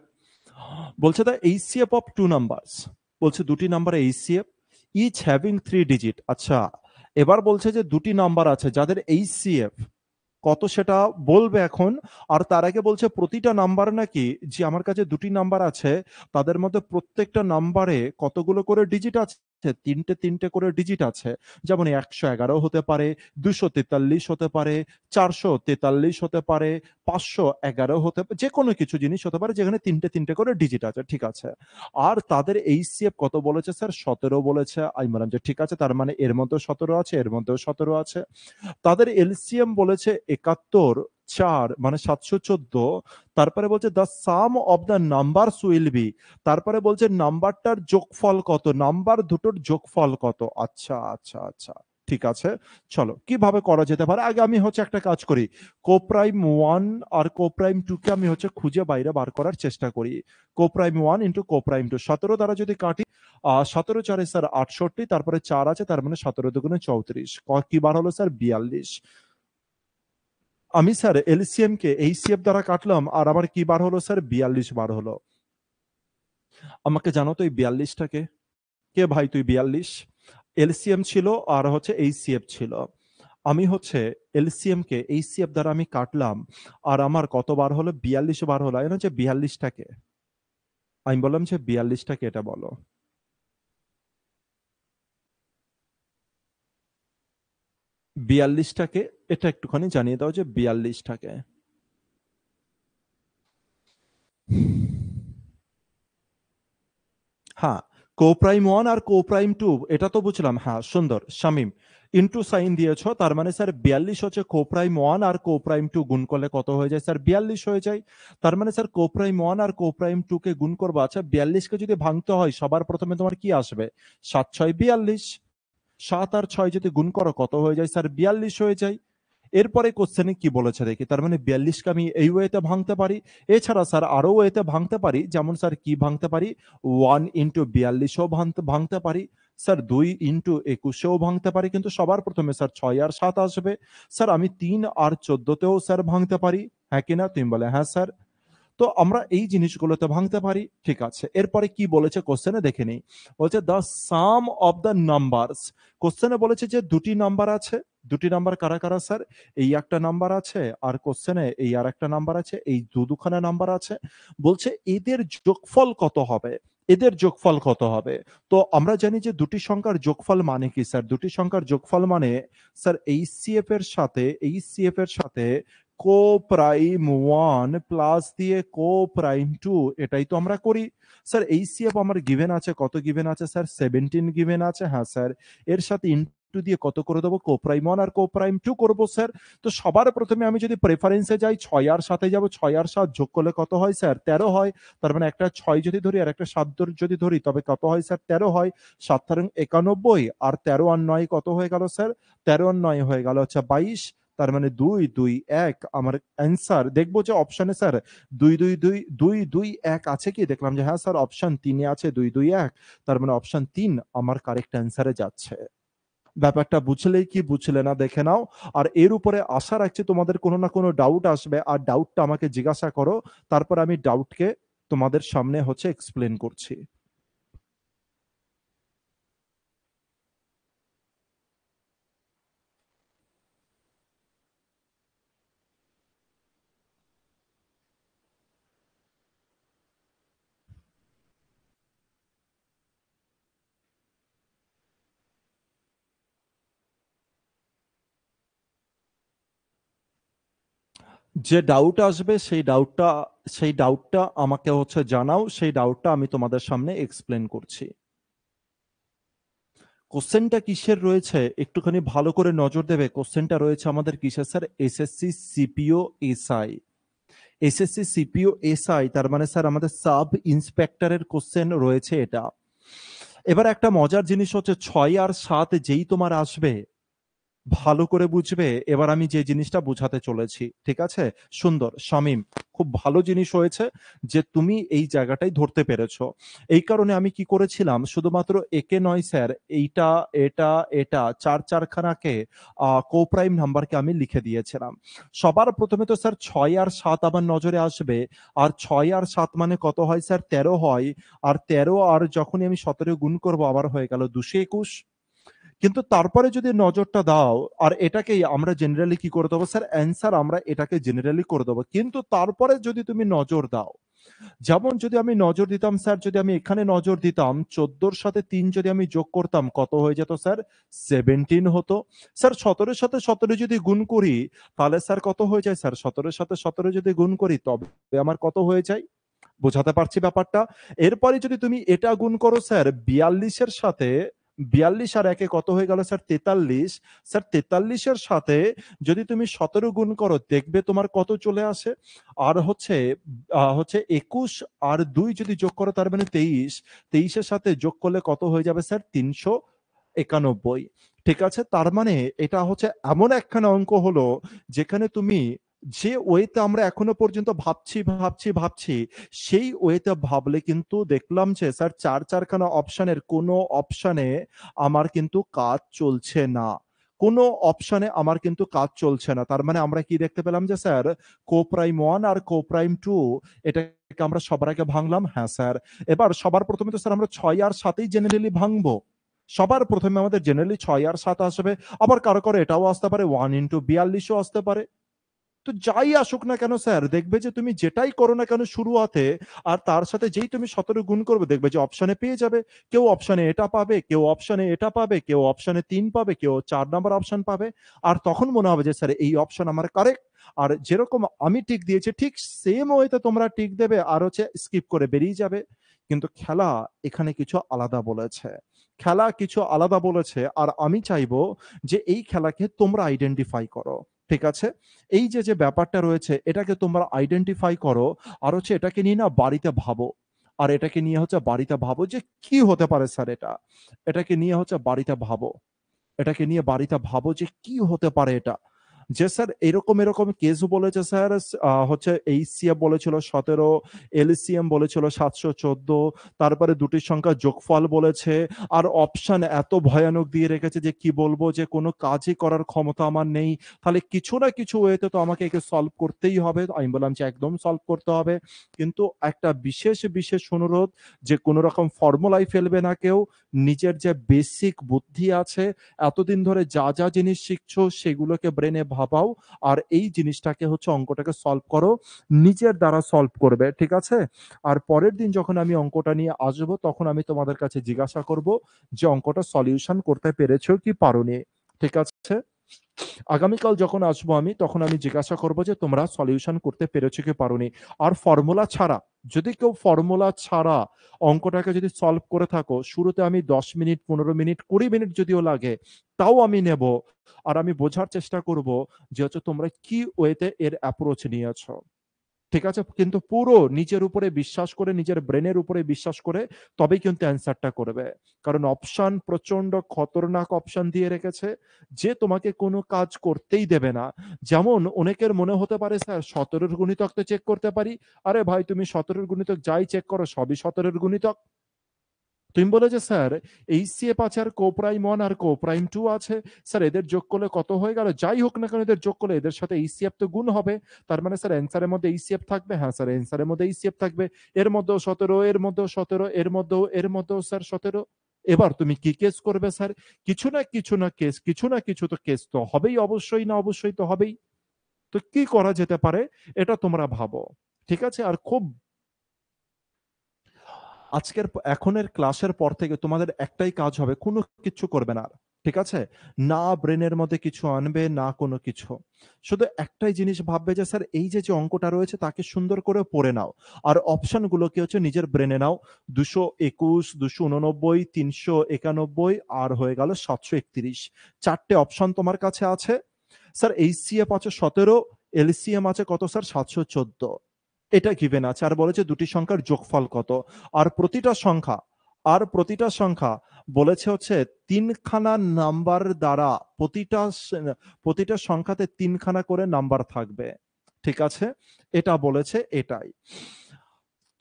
বলছে the HCF of two numbers, বলছে দুটি নাম্বারে এইচসিএফ ইচ হ্যাভিং 3 ডিজিট। আচ্ছা, এবার বলছে যে দুটি নাম্বার আছে যাদের এইচসিএফ কত সেটা বলবে এখন। আর তার আগে বলছে প্রতিটা নাম্বার নাকি, যে আমার কাছে দুটি নাম্বার আছে তাদের মধ্যে প্রত্যেকটা নাম্বারে কতগুলো করে ডিজিট আছে? তিনটে তিনটে করে ডিজিট আছে। যেমন 111 হতে পারে, 243 হতে পারে, 443 হতে পারে, 511 হতে পারে, যে কোনো কিছু জিনিস হতে পারে যেখানে তিনটে তিনটে করে ডিজিট আছে, ঠিক আছে। আর তাদের এইচসিএফ কত বলেছে স্যার? 17 বলেছে। আমি বললাম যে ঠিক আছে, তার মানে এর মধ্যেও 17 আছে, এর মধ্যেও 17 আছে। তাদের এলসিএম বলেছে 71, 4 মানে 714। তারপরে বলছে the sum of the number will be, তারপরে বলছে নাম্বারটার যোগফল কত, নাম্বার দুটোর যোগফল কত। আচ্ছা আচ্ছা আচ্ছা, ঠিক আছে। চলো কিভাবে করা যেতে পারে, আগে আমি হচ্ছে একটা কাজ করি, কোপ্রাইম 1 আর কোপ্রাইম 2 কে আমি হচ্ছে খুঁজে বাইরে বার করার চেষ্টা করি। কোপ্রাইম 1 ইন্টু কোপ্রাইম 2, 17 দ্বারা যদি কাটি, 17 4 স্যার 68, তারপরে 4 আছে, তার মানে 17 দুগুণে 34, কি বার হলো স্যার? 42। আমি স্যার এলসিএম কে এইচসিএফ দ্বারা কাটলাম, আর আমার কি বার হলো স্যার? 42 বার হলো। আমাকে জানো তো এই 42টাকে কে ভাই? তুই 42 এলসিএম ছিল আর হচ্ছে এইচসিএফ ছিল। আমি হচ্ছে এলসিএম কে এইচসিএফ দ্বারা আমি কাটলাম, আর আমার কত বার হলো? 42 বার হলো। আমি হচ্ছে 42টাকে, আমি বললাম যে 42টাকে এটা বলো। 42টাকে এটা একটুখানি জানিয়ে দাও যে 42টাকে। হ্যাঁ, কোপ্রাইম 1 আর কোপ্রাইম 2 এটা তো বুঝলাম, হ্যাঁ সুন্দর শামিম। ইনটু সাইন দিয়েছো, তার মানে স্যার 42 হচ্ছে কোপ্রাইম 1 আর কোপ্রাইম 2 গুণ করলে কত হয়ে যায় স্যার? 42 হয়ে যায়। তার মানে স্যার কোপ্রাইম 1 আর কোপ্রাইম 2 কে গুণ করবো। আচ্ছা, 42 কে যদি ভাঙতে হয় সবার প্রথমে তোমার কি আসবে? 7 6 42। 7 আর 6 যদি গুণ করো কত হয়ে যায় স্যার? 42 হয়ে যায়। এরপরে কোশ্চেনে কি বলেছে দেখি, তার মানে 42কে আমি এই ওয়েতে ভাঙতে পারি। এছাড়া স্যার আরো ওয়েতে ভাঙতে পারি, যেমন স্যার কি ভাঙতে পারি? 1 ইন্টু 42ও ভাঙতে পারি, স্যার 2 ইন্টু 21ও ভাঙতে পারি, কিন্তু সবার প্রথমে স্যার 6 আর 7 আসবে। স্যার আমি 3 আর 14তেও স্যার ভাঙতে পারি, হ্যাঁ কিনা? তুমি বলে হ্যাঁ স্যার। তো আমরা এই জিনিসগুলোতে ভাঙতে পারি, ঠিক আছে। এরপরে কি বলেছে কোশ্চেনে দেখে নেই। বলছে the sum of the numbers, কোশ্চেনে বলেছে যে দুটি নাম্বার আছে। দুটি নাম্বার কারা কারা স্যার? এই একটা নাম্বার আছে, আর কোশ্চেনে এই আর একটা নাম্বার আছে, এই দুখানা নাম্বার আছে। বলছে এদের যোগফল কত হবে, এদের যোগফল কত হবে। তো আমরা জানি যে দুটি সংখ্যার যোগফল মানে কি স্যার? দুটি সংখ্যার যোগফল মানে স্যার এইচসিএফ এর সাথে, এইচসিএফ এর সাথে কো প্রাইম 1 প্লাস দিয়ে কো প্রাইম 2, এটাই তো আমরা করি। স্যার এইচসিএফ আমার গিভেন আছে, কত গিভেন আছে স্যার? 17 গিভেন আছে, হ্যাঁ স্যার। এর সাথে ইনটু দিয়ে কত করে দেবো? কো প্রাইম 1 আর কো প্রাইম 2 করবো স্যার। তো সবার প্রথমে আমি যদি প্রেফারেন্সে যাই, 6 আর 7 যাব, 6 আর 7 যোগ করলে কত হয় স্যার? 13 হয়। তার মানে একটা 6 যদি ধরি আর একটা 7 যদি ধরি তবে কত হয় স্যার? 13 হয়। 7 91, আর 13 আর 9 কত হয়ে গেল স্যার? 13 আর 9 হয়ে গেল হচ্ছে 22। তার মানে 2 2 1 আমার অ্যান্সার। দেখবো যে অপশনে স্যার 2 2 2 2 2 1 আছে কি, দেখলাম যে হ্যাঁ স্যার অপশন 3 এ আছে 2 2 1। তার মানে অপশন 3 আমার কারেক্ট অ্যান্সারে যাচ্ছে। ব্যাপারটা বুঝলেই কি বুঝলে না দেখে নাও। আর এর উপরে আশা রাখছি তোমাদের কোনো না কোনো ডাউট আসবে, আর ডাউটটা আমাকে জিজ্ঞাসা করো, তারপর আমি ডাউটকে তোমাদের সামনে হচ্ছে এক্সপ্লেন করছি। যে ডাউট আসবে সেই ডাউটটা আমাকে হচ্ছে জানাও, সেই ডাউটটা আমি তোমাদের সামনে এক্সপ্লেন করছি। কোশ্চেনটা কিসের রয়েছে একটুখানি ভালো করে নজর দেবে। কোশ্চেনটা রয়েছে আমাদের কিসের sir? SSC CPO SI. SSC CPO SI তার মানে স্যার আমাদের সাব ইন্সপেক্টরের কোশ্চেন রয়েছে এটা। এবার একটা মজার জিনিস হচ্ছে 6 আর 7 যেই তোমার আসবে ভালো করে বুঝবে। এবার আমি যে জিনিসটা বোঝাতে চলেছি, ঠিক আছে? সুন্দর শামীম, খুব ভালো জিনিস হয়েছে যে তুমি এই জায়গাটাই ধরতে পেরেছো। এই কারণে আমি কি করেছিলাম, শুধুমাত্র একে নয় স্যার, এইটা, এটা, এটা চারখানাকে কোপ্রাইম নাম্বারকে আমি লিখে দিয়েছিলাম। সবার প্রথমে তো স্যার 6 আর 7 আমার নজরে আসবে। আর 6 আর 7 মানে কত হয় স্যার? 13 হয়। আর 13 আর যখনই আমি 17 গুণ করব আবার হয়ে গেল 221। কিন্তু তারপরে যদি নজরটা দাও, আর এটাকেই আমরা জেনারেলি কি করে দেবো স্যার? অ্যান্সার আমরা এটাকে জেনারেলি করে দেবো, কিন্তু তারপরে যদি তুমি নজর দাও, যেমন যদি আমি নজর দিতাম স্যার, যদি আমি এখানে নজর দিতাম 14 সাথে 3 যদি আমি যোগ করতাম কত হয়ে যেত স্যার? 17 হতো। স্যার 17 সাথে 17 যদি গুণ করি তাহলে স্যার কত হয়ে যায় স্যার? 17 সাথে 17 যদি গুণ করি তবে আমার কত হয়ে যায়? বোঝাতে পারছি ব্যাপারটা? এরপরে যদি তুমি এটা গুণ করো স্যার 42 এর সাথে, 42 আর একে কত হয়ে গেল স্যার? 43। স্যার 43 এর সাথে যদি তুমি 17 গুণ করো দেখবে তোমার কত চলে আসে? আর হচ্ছে 21 আর 2 যদি যোগ করো তার মানে 23। 23 এর সাথে যোগ করলে কত হয়ে যাবে স্যার? 391। ঠিক আছে? তার মানে এটা হচ্ছে এমন একখানা অঙ্ক হলো যেখানে তুমি যে ওয়েতে আমরা এখনো পর্যন্ত ভাবছি, সেই ওয়েতে ভাবলে কিন্তু দেখলাম যে স্যার চারখানা অপশনের কোনো অপশনে আমার কিন্তু কাজ চলছে না। কোনো অপশনে আমার কিন্তু কাজ চলছে না। তার মানে আমরা কি দেখতে পেলাম যে স্যার কোপ্রাইম 1 আর কোপ্রাইম 2 এটাকে আমরা সবার আগে ভাঙলাম। হ্যাঁ স্যার। এবার সবার প্রথমে তো স্যার আমরা 6 আর 7 এই জেনারেলি ভাঙবো। সবার প্রথমে আমাদের জেনারেলি 6 আর 7 আসবে। আবার কারো এটাও আসতে পারে 1 ইনটু 42 ও আসতে পারে। তো যাই আসুক না কেন স্যার, দেখবে যে তুমি যেটাই করো না কেন শুরুয়াতে, আর তার সাথে যেই তুমি 17 গুণ করবে দেখবে যে অপশনে পেয়ে যাবে। কেউ অপশনে এটা পাবে, কেউ অপশনে এটা পাবে, কেউ অপশনে 3 পাবে, কেউ 4 নাম্বার অপশন পাবে। আর তখন মনে হবে যে স্যার এই অপশন আমার কারেক্ট। আর যেরকম আমি টিক দিয়েছি ঠিক সেম ওয়েতে তোমরা টিক দেবে আর হচ্ছে স্কিপ করে বেরিয়ে যাবে। কিন্তু খেলা এখানে কিছু আলাদা বলেছে। খেলা কিছু আলাদা বলেছে, আর আমি চাইবো যে এই খেলাকে তোমরা আইডেন্টিফাই করো। ঠিক আছে? এই যে ব্যাপারটা রয়েছে এটাকে তোমরা আইডেন্টিফাই করো। আর হচ্ছে এটাকে নিয়ে না বাড়িতে ভাবো। আর এটাকে নিয়ে হচ্ছে বাড়িতে ভাবো যে কি হতে পারে স্যার এটা। এটাকে নিয়ে হচ্ছে বাড়িতে ভাবো। এটাকে নিয়ে বাড়িতে ভাবো যে কি হতে পারে এটা। যে স্যার এরকম কেস বলেছে স্যার, হচ্ছে এইচসিএফ বলেছিল 17, এলসিএম বলেছিল 714, তারপরে দুটির সংখ্যা যোগফল বলেছে। আর অপশন এত ভয়ানক দিয়ে রেখেছে যে কি বলবো, যে কোনো কাজই করার ক্ষমতা আমার নেই। তাহলে কিছু না কিছু ওয়েতে তো আমাকে একে সলভ করতেই হবে। আমি বললাম যে একদম সলভ করতে হবে, কিন্তু একটা বিশেষ অনুরোধ, যে কোনো রকম ফর্মুলায় ফেলবে না কেউ। নিজের যে বেসিক বুদ্ধি আছে, এতদিন ধরে যা জিনিস শিখছো সেগুলোকে ব্রেনে ভাবাও। আর এই জিনিসটাকে হচ্ছে অঙ্কটাকে সলভ করো, নিজের দ্বারা সলভ করবে। ঠিক আছে? আর পরের দিন যখন আমি অঙ্কটা নিয়ে আসবো তখন আমি তোমাদের কাছে জিজ্ঞাসা করব যে অঙ্কটা সলিউশন করতে পেরেছো কি পারোনি। ঠিক আছে? আগামীকাল যখন আসবো আমি তখন আমি জিজ্ঞাসা করব যে তোমরা সলিউশন করতে পেরেছো কি পারোনি। আর ফর্মুলা ছাড়া, যদি কেউ ফর্মুলা ছাড়া অঙ্কটাকে যদি সলভ করে থাকো, শুরুতে আমি 10 মিনিট, 15 মিনিট, 20 মিনিট যদিও লাগে তাও আমি নেব। আর আমি বোঝার চেষ্টা করব যে হচ্ছে তোমরা কি ওয়েতে এর অ্যাপ্রোচ নিয়েছো। ঠিক আছে? কিন্তু পুরো নিজের উপরে বিশ্বাস করে, নিজের ব্রেনের উপরে বিশ্বাস করে তবেই কিন্তু অ্যান্সারটা করবে। কারণ অপশন প্রচন্ড খতরনাক অপশন দিয়ে রেখেছে, যে তোমাকে কোনো কাজ করতেই দেবে না। যেমন অনেকের মনে হতে পারে স্যার 17 গুণিতক তো চেক করতে পারি। আরে ভাই তুমি 17 গুণিতক যাই চেক করো সবই 17 গুণিতক। তুমি বলে যে স্যার এইচসিএফ আছে আর কোপ্রাইম 1 আর কোপ্রাইম 2 আছে, স্যার এদের যোগ করলে কত হয়ে গেল? যাই হোক না কেন এদের যোগ করলে এদের সাথে এইচসিএফ তো গুণ হবে। তার মানে স্যার অ্যান্সারের মধ্যে এইচসিএফ থাকবে। হ্যাঁ স্যার অ্যান্সারের মধ্যে এইচসিএফ থাকবে। এর মধ্যেও 17, এর মধ্যেও স্যার 17। এবার তুমি কি কেস করবে স্যার? কিছু না কেস তো হবেই, অবশ্যই না অবশ্যই তো হবেই। তো কি করা যেতে পারে এটা তোমরা ভাবো। ঠিক আছে? আর খুব এখনের ক্লাসের পর থেকে তোমাদের একটাই কাজ হবে, কোনো কিচ্ছু করবে না আর। ঠিক আছে, না ব্রেনের মধ্যে কিছু আনবে না কোনো কিছু, শুধু একটাই জিনিস ভাববে যে স্যার এই যে যে অঙ্কটা রয়েছে তাকে সুন্দর করে পড়ে নাও, আর অপশনগুলোকে হচ্ছে নিজের ব্রেনে নাও। 221, 289, 391 আর হয়ে গেল 731, চারটে অপশন তোমার কাছে আছে। স্যার এইচসিএফ আছে 17, এলসিএম আছে কত স্যার 714, এটা গিভেন আছে। আর বলেছে দুটি সংখ্যার যোগফল কত, আর প্রতিটা সংখ্যা বলেছে হচ্ছে তিনখানা নাম্বার দ্বারা প্রতিটা সংখ্যাতে তিনখানা করে নাম্বার থাকবে। ঠিক আছে, এটা বলেছে এটাই।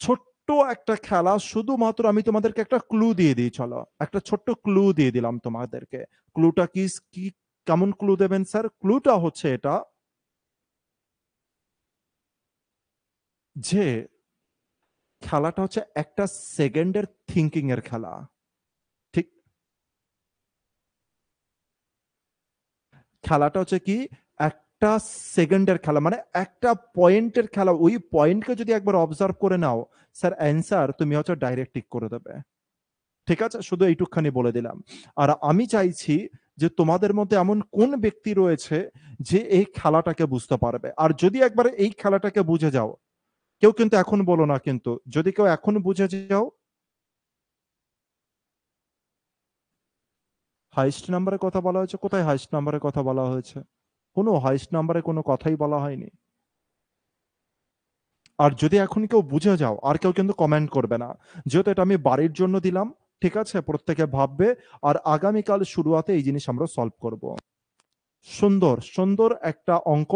ছোট্ট একটা খেলা, শুধুমাত্র আমি তোমাদেরকে একটা ক্লু দিয়ে দিই, চলো একটা ছোট্ট ক্লু দিয়ে দিলাম তোমাদেরকে। ক্লুটা কি কি কেমন ক্লু দেবেন স্যার? ক্লুটা হচ্ছে এটা যে খেলাটা হচ্ছে একটা সেকেন্ডের থিঙ্কিং এর খেলা। ঠিক, খেলাটা হচ্ছে কি একটা সেকেন্ডের খেলা, মানে একটা পয়েন্টের খেলা। ওই পয়েন্টকে যদি একবার অবজার্ভ করে নাও স্যার, অ্যান্সার তুমি হচ্ছে ডাইরেক্ট টিক করে দেবে। ঠিক আছে, শুধু এইটুকখানি বলে দিলাম। আর আমি চাইছি যে তোমাদের মধ্যে এমন কোন ব্যক্তি রয়েছে যে এই খেলাটাকে বুঝতে পারবে। আর যদি একবার এই খেলাটাকে বুঝে যাও, কেউ কিন্তু এখন বলো না, কিন্তু যদি কেউ এখন বুঝে যাও, হাইস্ট নাম্বারের কথা বলা হয়েছে, কোথায় হাইস্ট নাম্বারের কথা বলা হয়েছে? কোনো হাইস্ট নাম্বারে কোনো কথাই বলা হয়নি। আর যদি এখন কেউ বুঝে যাও, আর কেউ কিন্তু কমেন্ট করবে না, যেহেতু এটা আমি বাড়ির জন্য দিলাম। ঠিক আছে, প্রত্যেকে ভাববে, আর আগামীকাল শুরুয়াতে এই জিনিস আমরা সলভ করব। সুন্দর সুন্দর একটা অঙ্ক।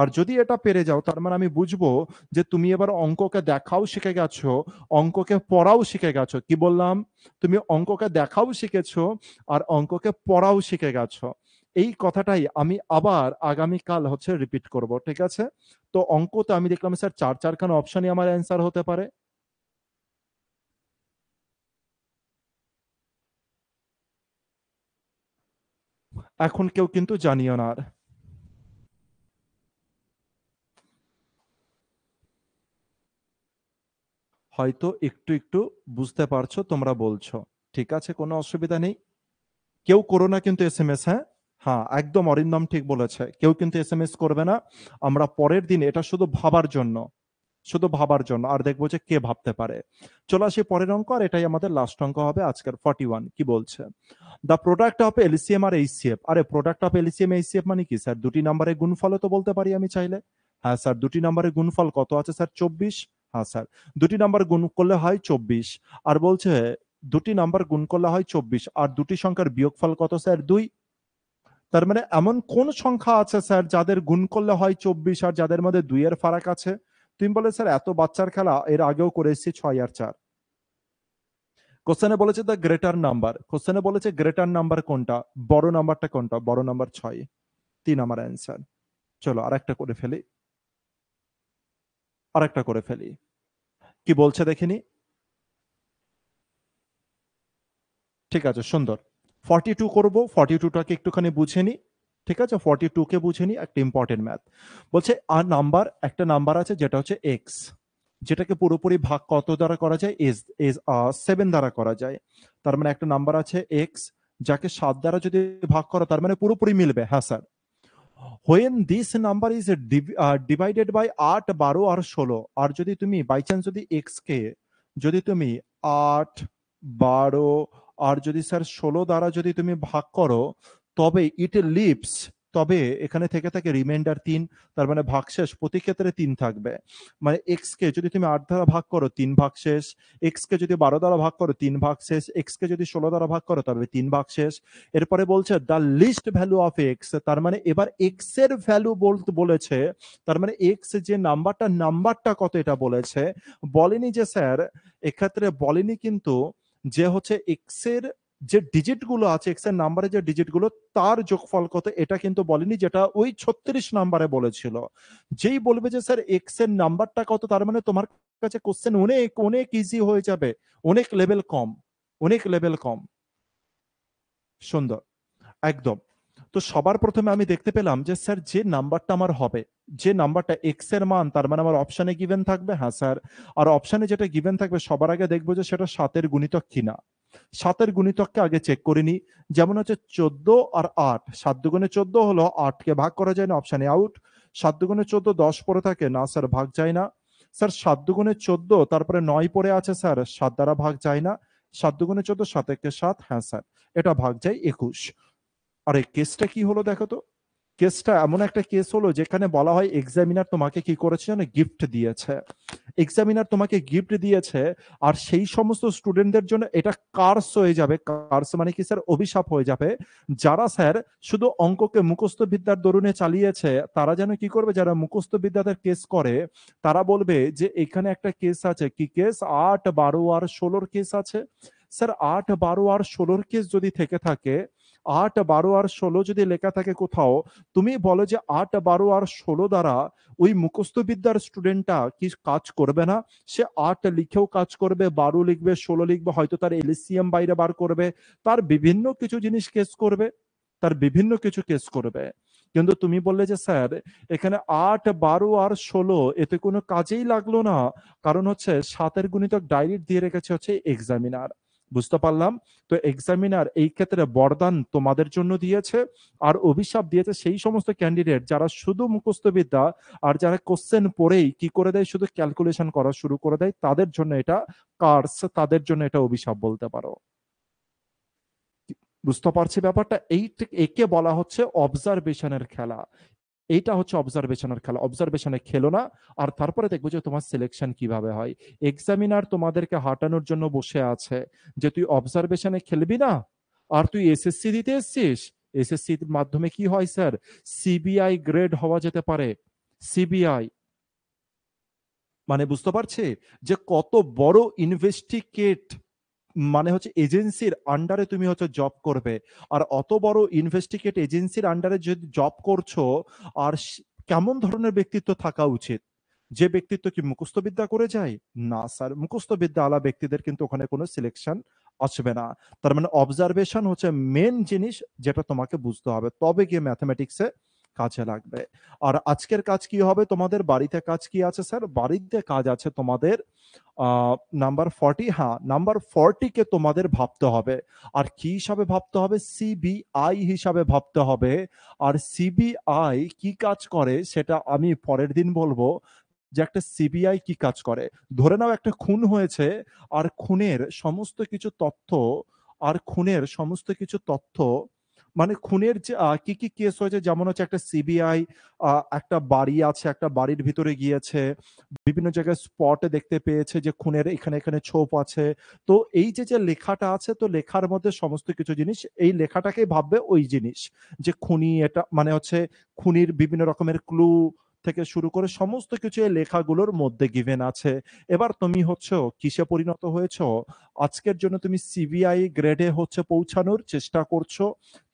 আর যদি এটা পেরে যাও তার মানে আমি বুঝবো যে তুমি এবার অঙ্ককে দেখাও শিখে গেছো, অঙ্ককে পড়াও শিখে গেছো। কি বললাম? তুমি অঙ্ককে দেখাও শিখেছো আর অঙ্ককে পড়াও শিখে গেছো। এই কথাটাই আমি আবার আগামীকাল হচ্ছে রিপিট করব। ঠিক আছে, তো অঙ্কতে আমি দেখলাম স্যার চারখানা অপশনই আমার অ্যান্সার হতে পারে। এখন কেউ কিন্তু জানিও না আর। হয়তো একটু একটু বুঝতে পারছো, তোমরা বলছো ঠিক আছে, কোনো অসুবিধা নেই। কেউ করো না কিন্তু এসএমএস, হ্যাঁ। হ্যাঁ, একদম অরিন্দম ঠিক বলেছে, কেউ কিন্তু এসএমএস করবে না। আমরা পরের দিন এটা শুধু ভাবার জন্য, শুধু ভাবার জন্য, আর দেখবো যে কে ভাবতে পারে। চলে আসি পরের অঙ্ক, আর এটাই আমাদের লাস্ট অঙ্ক হবে আজকের 41। কি বলছে? দ্য প্রোডাক্ট অফ এলসিএম আর এইচসিএফ। আরে প্রোডাক্ট অফ এলসিএম এইচসিএফ মানে কি স্যার? দুটি নাম্বারের গুণফলও তো বলতে পারি আমি চাইলে। হ্যাঁ স্যার, দুটি নাম্বারের গুণফল কত আছে স্যার? 24। হ্যাঁ স্যার, দুটি নাম্বার গুণ করলে হয় 24। আর বলছে দুটি নাম্বার গুণ করলে হয় 24, আর দুটি সংখ্যার বিয়োগফল কত স্যার? 2। তার মানে এমন কোন সংখ্যা আছে স্যার যাদের গুণ করলে হয় 24 আর যাদের মধ্যে 2 এর ফারাক আছে? তুমি বলে স্যার এত বাচ্চার খেলা এর আগেও করে এসেছি, 6 আর 4। কোশ্চেনে বলেছে দ্য গ্রেটার নাম্বার, কোশ্চেনে বলেছে গ্রেটার নাম্বার কোনটা, বড় নাম্বারটা কোনটা? বড় নাম্বার 6, 3 আমার অ্যান্সার। চলো আরেকটা করে ফেলি, আরেকটা করে ফেলি। কি বলছে দেখিনি? ঠিক আছে, সুন্দর। 42 করব, 42টাকে একটুখানি বুঝে নি। ঠিক আছে, 42 কে বুঝে নি, একটা ইম্পর্টেন্ট ম্যাথ। বলছে আর নাম্বার, একটা নাম্বার আছে যেটা হচ্ছে এক্স, যেটাকে পুরোপুরি ভাগ কত দ্বারা করা যায়? এজ এজ 7 দ্বারা করা যায়। তার মানে একটা নাম্বার আছে এক্স, যাকে 7 দ্বারা যদি ভাগ করো তার মানে পুরোপুরি মিলবে। হ্যাঁ sir, when this number is divided by 8, 12 আর 16, আর যদি তুমি বাই চান্স যদি এক্স কে যদি তুমি 8, 12 আর যদি স্যার 16 দ্বারা যদি তুমি ভাগ করো, তবে ইট লিভস, তবে এখানে থেকে থাকে রিমাইন্ডার 3। তার মানে ভাগশেষ প্রতি ক্ষেত্রে 3 থাকবে। মানে এক্স কে যদি তুমি 8 দ্বারা ভাগ করো 3 ভাগশেষ, এক্স কে যদি 12 দ্বারা ভাগ করো 3 ভাগশেষ, এক্স কে যদি 16 দ্বারা ভাগ করো তবে 3 ভাগশেষ। এরপরে বলছে the least value of X, তার মানে এবার এক্স এর ভ্যালু বলতে বলেছে। তার মানে এক্স যে নাম্বারটা কত এটা বলেছে। বলেনি যে স্যার, এক্ষেত্রে বলেনি কিন্তু যে হচ্ছে এক্স এর যে ডিজিট গুলো আছে, এক্স এর নাম্বারে যে ডিজিট গুলো তার যোগফল কত, এটা কিন্তু বলেনি, যেটা ওই 36 নাম্বারে বলেছিল। যেই বলবে যে স্যার এক্স এর নাম্বারটা কত, তার মানে তোমার কাছে কোশ্চেন অনেক অনেক ইজি হয়ে যাবে, অনেক লেভেল কম, অনেক লেভেল কম। সুন্দর, একদম। তো সবার প্রথমে আমি দেখতে পেলাম যে স্যার যে নাম্বারটা আমার হবে, যে নাম্বারটা এক্স এর মান, তার মানে আমার অপশনে গিভেন থাকবে। হ্যাঁ স্যার, আর অপশনে যেটা গিভেন থাকবে সবার আগে দেখবো যে সেটা 7 এর গুণিতক কিনা। সাতের গুণিতককে আগে চেক করে নি। যেমন হচ্ছে 14 আর 8, 7 দুগুণে 14 হলো, 8কে ভাগ করা যায় না, অপশানে আউট। 7 দুগুণে 14 10 পড়ে থাকে না স্যার, ভাগ যায় না। স্যার 7 দুগুণে 14, তারপরে 9 পড়ে আছে স্যার, 7 দ্বারা ভাগ যায় না। 7 দুগুণে 14, 7 একে 7, হ্যাঁ স্যার, এটা ভাগ যায় 21। আর এই কেসটা কি হলো দেখো তো। কেসটা এমন একটা কেস হলো যেখানে বলা হয় এক্সামিনার তোমাকে কি করেছে জানো, গিফট দিয়েছে। এক্সামিনার তোমাকে গিফট দিয়েছে, আর সেই সমস্ত স্টুডেন্টদের জন্য এটা কার্স হয়ে যাবে। কার্স মানে কি স্যার, অভিশাপ হয়ে যাবে। যারা স্যার শুধু অঙ্ককে মুখস্থ বিদ্যার দরুনে চালিয়েছে, তারা যেন কি করবে, যারা মুখস্থ বিদ্যাদের কেস করে, তারা বলবে যে এখানে একটা কেস আছে, কি কেস, 8, 12 আর 16 কেস আছে। স্যার 8, 12 আর 16 কেস যদি থেকে থাকে, 8, 12 আর 16 যদি লেখা থাকে কোথাও, তুমি বলো যে 8, 12 আর 16 দ্বারা ওই মুখস্থ বিদ্যার স্টুডেন্টটা কি কাজ করবে না? সে 8 লিখেও কাজ করবে, 12 লিখবে, 16 লিখবে, হয়তো তার এলসিএম বাইরে বার করবে, তার বিভিন্ন কিছু জিনিস কেস করবে, তার বিভিন্ন কিছু কেস করবে। কিন্তু তুমি বললে যে স্যার এখানে 8, 12 আর 16 এতে কোনো কাজেই লাগলো না, কারণ হচ্ছে 7 গুণিতক ডাইরেক্ট দিয়ে রেখেছে হচ্ছে এক্সামিনার। বুঝতে পারলাম। তো এক্সামিনার এই ক্ষেত্রে বরদান তোমাদের জন্য দিয়েছে, আর অভিশাপ দিয়েছে সেই সমস্ত ক্যান্ডিডেট যারা শুধু মুখস্থ বিদ্যা আর যারা কোশ্চেন পড়েই কি করে দেয়, শুধু ক্যালকুলেশন করা শুরু করে দেয়, তাদের জন্য এটা কার্স, তাদের জন্য এটা অভিশাপ বলতে পারো। বুঝতে পারছি ব্যাপারটা। একে বলা হচ্ছে অবজারভেশনের খেলা। এইটা হচ্ছে অবজারভেশনের খেলা। অবজারভেশনে খেলো না, আর তারপরে দেখবো যে তোমার সিলেকশন কিভাবে হয়। এক্সামিনার তোমাদেরকে হাঁটানোর জন্য বসে আছে যে তুই অবজারভেশনে খেলবি না, আর তুই এসএসসি দিতে এসছিস। এসএসসির মাধ্যমে কি হয় স্যার, সিবিআই গ্রেড হওয়া যেতে পারে। সিবিআই মানে বুঝতে পারছি যে কত বড় ইনভেস্টিগেট, মানে হচ্ছে এজেন্সির আন্ডারে তুমি হচ্ছে জব করবে। আর অত বড় ইনভেস্টিগেট এজেন্সির আন্ডারে যদি জব করছো, আর কেমন ধরনের ব্যক্তিত্ব থাকা উচিত? যে ব্যক্তিত্ব কি মুখস্থ বিদ্যা করে যায়? না স্যার, মুখস্থ বিদ্যা আলা ব্যক্তিদের কিন্তু ওখানে কোনো সিলেকশন আসবে না। তার মানে অবজারভেশন হচ্ছে মেন জিনিস, যেটা তোমাকে বুঝতে হবে, তবে গিয়ে ম্যাথমেটিক্সে কাজে লাগবে। আর আজকের কাজ কি হবে তোমাদের, বাড়িতে কাজ কি আছে স্যার? বাড়িতে কাজ আছে তোমাদের নাম্বার 40। হ্যাঁ, নাম্বার 40 কে তোমাদের ভাবতে হবে। আর কি হিসাবে ভাবতে হবে? সিবিআই হিসাবে ভাবতে হবে। আর সিবিআই কি কাজ করে সেটা আমি পরের দিন বলবো, যে একটা সিবিআই কি কাজ করে। ধরে নাও একটা খুন হয়েছে, আর খুনের সমস্ত কিছু তথ্য, আর খুনের সমস্ত কিছু তথ্য, মানে খুনের যে কি কি কেস হয়েছে, যেমন হচ্ছে একটা সিবিআই একটা বাড়ি আছে, একটা বাড়ির ভিতরে গিয়েছে, বিভিন্ন জায়গায় স্পটে দেখতে পেয়েছে যে খুনের এখানে এখানে ছোপ আছে। তো এই যে যে লেখাটা আছে, তো লেখার মধ্যে সমস্ত কিছু জিনিস, এই লেখাটাকেই ভাববে ওই জিনিস, যে খুনি এটা মানে হচ্ছে খুনির বিভিন্ন রকমের ক্লু থেকে শুরু করে সমস্ত কিছু এই লেখাগুলোর মধ্যে গিভেন আছে। এবার তুমি হচ্ছে কিসে পরিণত হয়েছো, আজকের জন্য তুমি সিবিআই গ্রেডে হচ্ছে পৌঁছানোর চেষ্টা করছো।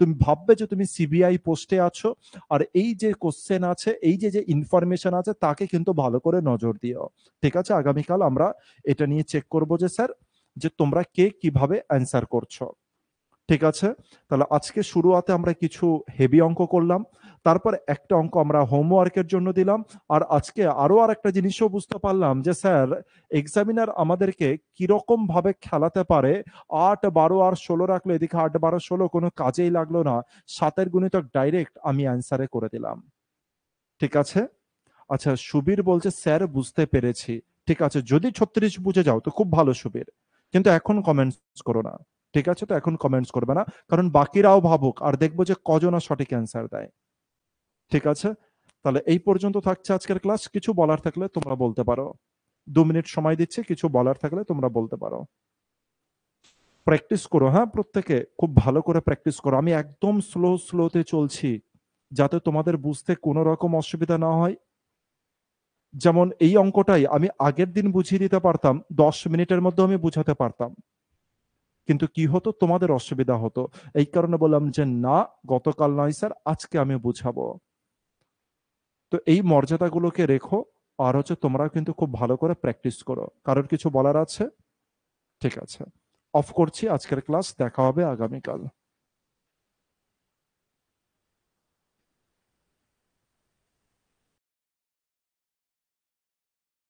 তুমি ভাববে যে তুমি সিবিআই পোস্টে আছো, আর এই যে কোশ্চেন আছে, এই যে যে ইনফরমেশন আছে, তাকে কিন্তু ভালো করে নজর দিও। ঠিক আছে, আগামীকাল আমরা এটা নিয়ে চেক করবো যে স্যার, যে তোমরা কে কিভাবে অ্যান্সার করছো। ঠিক আছে, তাহলে আজকে শুরুয়াতে আমরা কিছু হেভি অঙ্ক করলাম, তারপর একটা অঙ্ক আমরা হোমওয়ার্কের জন্য দিলাম। আর আজকে আরো আর একটা জিনিসও বুঝতে পারলাম যে স্যার এক্সামিনার আমাদেরকে কিরকম ভাবে খেলাতে পারে। 8, 12 আর 16 রাখলো, এদিকে 8, 12, 16 কোনো কাজেই লাগলো না, 7 গুণিতক ডাইরেক্ট আমি অ্যান্সারে করে দিলাম। ঠিক আছে। আচ্ছা, সুবীর বলছে স্যার বুঝতে পেরেছি। ঠিক আছে, যদি 36 বুঝে যাও তো খুব ভালো সুবীর, কিন্তু এখন কমেন্টস করো না। ঠিক আছে, তো এখন কমেন্টস করবে না, কারণ বাকিরাও ভাবুক, আর দেখবো যে কজনা সঠিক অ্যান্সার দেয়। ঠিক আছে, তাহলে এই পর্যন্ত থাকছে আজকের ক্লাস। কিছু বলার থাকলে তোমরা বলতে পারো। 2 মিনিট সময় দিচ্ছি, কিছু বলার থাকলে তোমরা বলতে পারো। প্র্যাকটিস করো, হ্যাঁ, প্রত্যেকে খুব ভালো করে প্র্যাকটিস করো। আমি একদম স্লোতে চলছি, যাতে তোমাদের বুঝতে কোনো রকম অসুবিধা না হয়। যেমন এই অঙ্কটাই আমি আগের দিন বুঝিয়ে দিতে পারতাম, 10 মিনিটের মধ্যে আমি বুঝাতে পারতাম, কিন্তু কি হতো, তোমাদের অসুবিধা হতো। এই কারণে বললাম যে না, গতকাল নয় স্যার, আজকে আমি বুঝাবো। তো এই মর্যাদাগুলোকে রেখো, আর হচ্ছে তোমরা কিন্তু খুব ভালো করে প্র্যাকটিস করো। কারোর কিছু বলার আছে? ঠিক আছে, অফ করছি আজকের ক্লাস, দেখা হবে আগামীকাল।